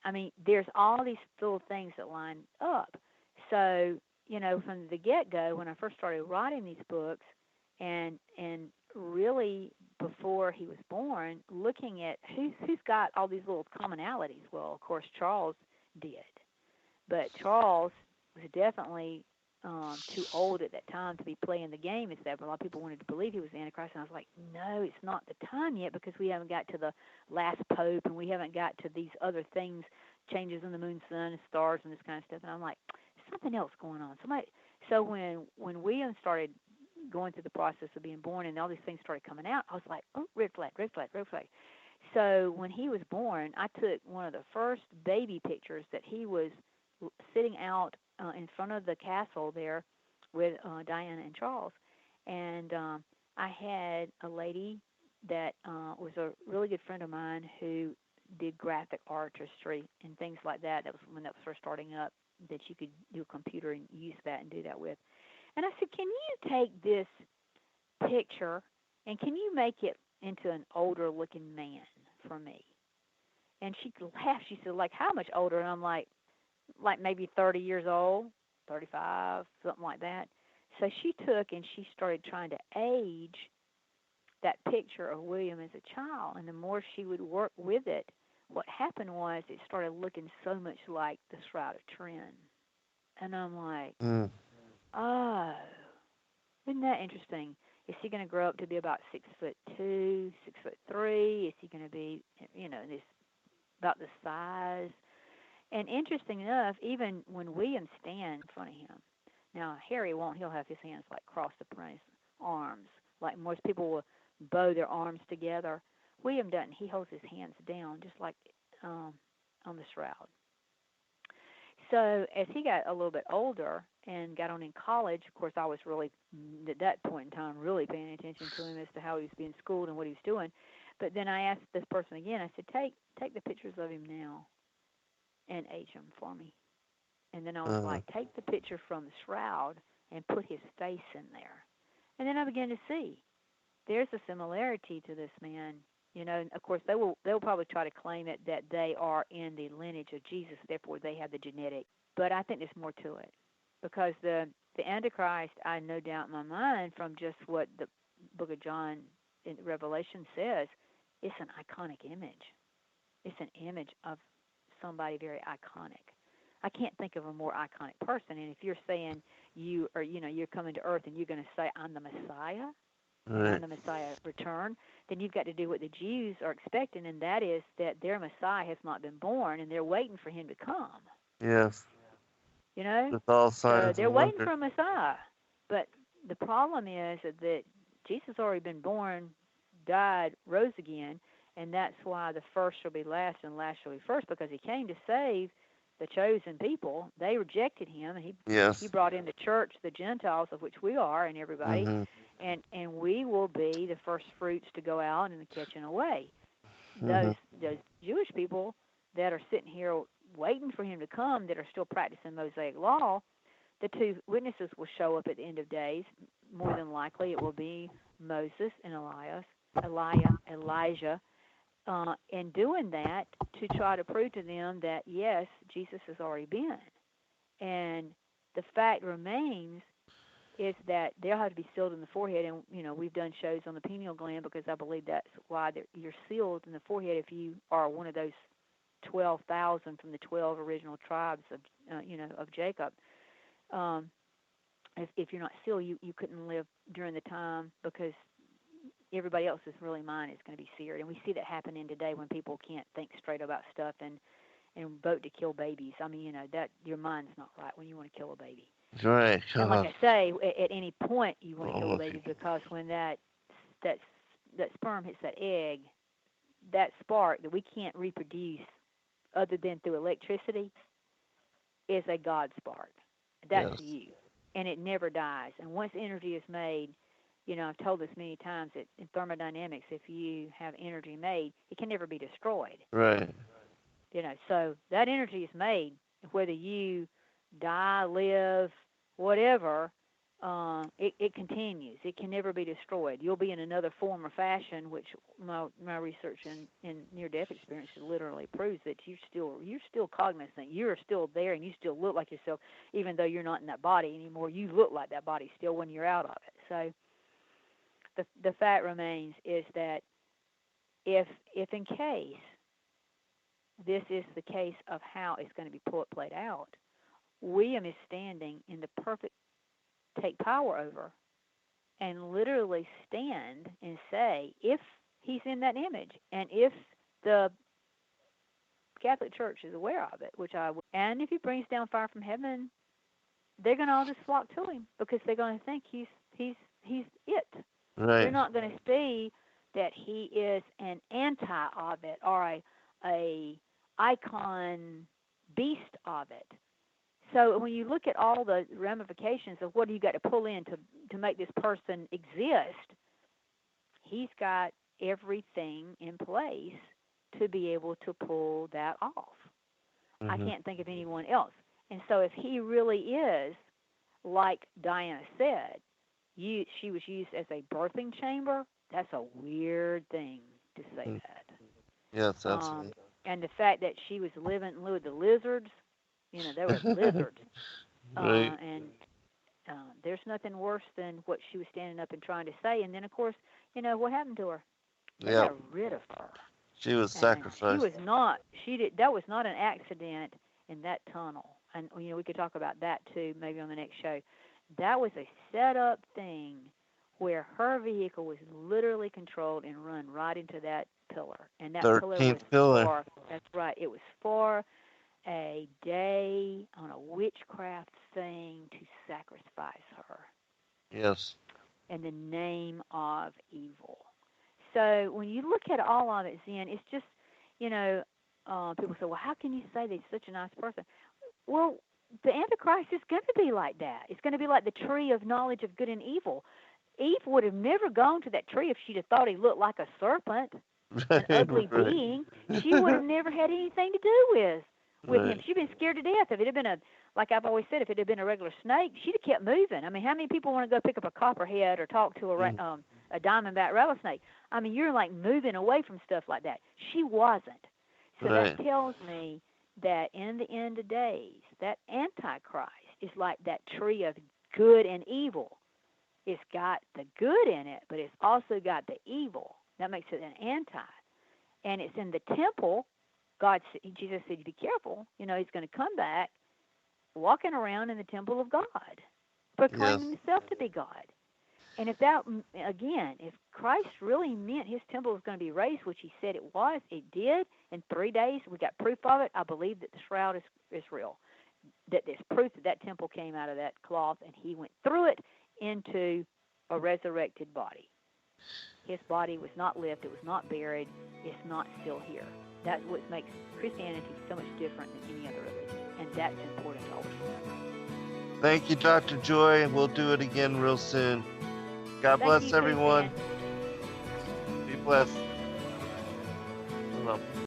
I mean, there's all these little things that line up. So, from the get-go, when I first started writing these books, and really before he was born, looking at who's got all these little commonalities. Well, of course, Charles did. But Charles was definitely too old at that time to be playing the game. A lot of people wanted to believe he was the Antichrist, and I was like, no, it's not the time yet, because we haven't got to the last pope, and we haven't got to these other things, changes in the moon, sun, and stars, and this kind of stuff. And I'm like, something else going on. So when William started going through the process of being born and all these things started coming out, I was like, oh, red flag. So when he was born, I took one of the first baby pictures that he was sitting out in front of the castle there with Diana and Charles. And I had a lady that was a really good friend of mine who did graphic artistry and things like that. That was when that was first starting up, that you could do a computer and use that and do that with. And I said, can you take this picture and can you make it into an older looking man for me? And she laughed. She said, like, how much older? And I'm like maybe 30 years old, 35, something like that. So she took and she started trying to age that picture of William as a child, and the more she would work with it, what happened was it started looking so much like the Shroud of Turin. And I'm like, Mm. oh, isn't that interesting? Is he going to grow up to be about 6'2", 6'3"? Is he going to be, this about the size? And interesting enough, even when William stands in front of him, now Harry won't. He'll have his hands like crossed upon his arms, like most people will bow their arms together. William doesn't. He holds his hands down, just like on the Shroud. So as he got a little bit older and got on in college, of course, I was really, at that point in time, really paying attention to him as to how he was being schooled and what he was doing. But then I asked this person again, I said, take the pictures of him now and age them for me. And then I was like, take the picture from the Shroud and put his face in there. And then I began to see there's a similarity to this man. And of course, they'll probably try to claim it that they are in the lineage of Jesus, therefore they have the genetic. But I think there's more to it, because the Antichrist, I no doubt in my mind, from just what the Book of John in Revelation says, it's an iconic image. It's an image of somebody very iconic. I can't think of a more iconic person. And if you're saying you're coming to earth and you're going to say, I'm the Messiah, Right. and the Messiah return, then you've got to do what the Jews are expecting, and that is that their Messiah has not been born, and they're waiting for him to come. Yes. With all signs They're and waiting wonders. for a Messiah. But the problem is that Jesus already been born, died, rose again, and that's why the first shall be last and last shall be first, because he came to save the chosen people. They rejected him, and he brought in the church, the Gentiles, of which we are, and everybody. Mm-hmm. And we will be the first fruits to go out and the catching away. Mm-hmm. Those Jewish people that are sitting here waiting for him to come, that are still practicing Mosaic law, the two witnesses will show up at the end of days. More than likely, it will be Moses and Elijah, and doing that to try to prove to them that yes, Jesus has already been. And the fact remains is that they'll have to be sealed in the forehead, and we've done shows on the pineal gland, because I believe that's why you're sealed in the forehead if you are one of those 12,000 from the 12 original tribes of Jacob. If you're not sealed, you couldn't live during the time, because everybody else's really mind is going to be seared, and we see that happening today when people can't think straight about stuff and vote to kill babies. I mean, that your mind's not right when you want to kill a baby. Right. And like I say, at any point you want to kill a baby, because when that sperm hits that egg, that spark that we can't reproduce other than through electricity is a God spark. That's you, and it never dies. And once energy is made, I've told this many times that in thermodynamics, if you have energy made, it can never be destroyed. Right. So that energy is made, whether you die, live, whatever, it continues. It can never be destroyed. You'll be in another form or fashion, which my research in near-death experience literally proves that you're still cognizant. You're still there, and you still look like yourself, even though you're not in that body anymore. You look like that body still when you're out of it. So the fact remains is that if in case this is the case of how it's going to be played out, William is standing in the perfect take power over, and literally stand and say, if he's in that image, and if the Catholic Church is aware of it, and if he brings down fire from heaven, they're going to all just flock to him, because they're going to think he's it. Right. They're not going to see that he is an anti of it, or a icon beast of it. So when you look at all the ramifications of what you got to pull in to make this person exist, he's got everything in place to be able to pull that off. Mm-hmm. I can't think of anyone else. And so if he really is, like Diana said, she was used as a birthing chamber, that's a weird thing to say that. Yes, absolutely. And the fact that she was living with the lizards, there were lizards. Right. And there's nothing worse than what she was standing up and trying to say. And then, of course, what happened to her? They Yeah, got rid of her. she was And sacrificed. that was not an accident in that tunnel. And, we could talk about that too, maybe on the next show. That was a set up thing where her vehicle was literally controlled and run right into that pillar. And that pillar was 13th pillar. that's right, it was for a day on a witchcraft thing to sacrifice her Yes. in the name of evil. So when you look at all of it, Zen, it's just, people say, well, how can you say that he's such a nice person? Well, the Antichrist is going to be like that. It's going to be like the tree of knowledge of good and evil. Eve would have never gone to that tree if she'd have thought he looked like a serpent, an ugly Right. being. She would have never had anything to do with him. Right. She'd been scared to death. If it had been like I've always said, if it had been a regular snake, she'd have kept moving. I mean, how many people want to go pick up a copperhead or talk to a diamondback rattlesnake? I mean, you're like moving away from stuff like that. She wasn't. So Right. that tells me that in the end of days, that Antichrist is like that tree of good and evil. It's got the good in it, but it's also got the evil. That makes it an anti. And it's in the temple. Jesus said, be careful. He's going to come back walking around in the temple of God, proclaiming himself to be God. And if Christ really meant his temple was going to be raised, which he said it was, it did, in 3 days, we got proof of it. I believe that the shroud is real, that there's proof that temple came out of that cloth, and he went through it into a resurrected body. His body was not left. It was not buried. It's not still here. That's what makes Christianity so much different than any other religion, and that's important to always remember. Thank you, Dr. Joy. We'll do it again real soon. God Thank bless you too, everyone. Ben. Be blessed.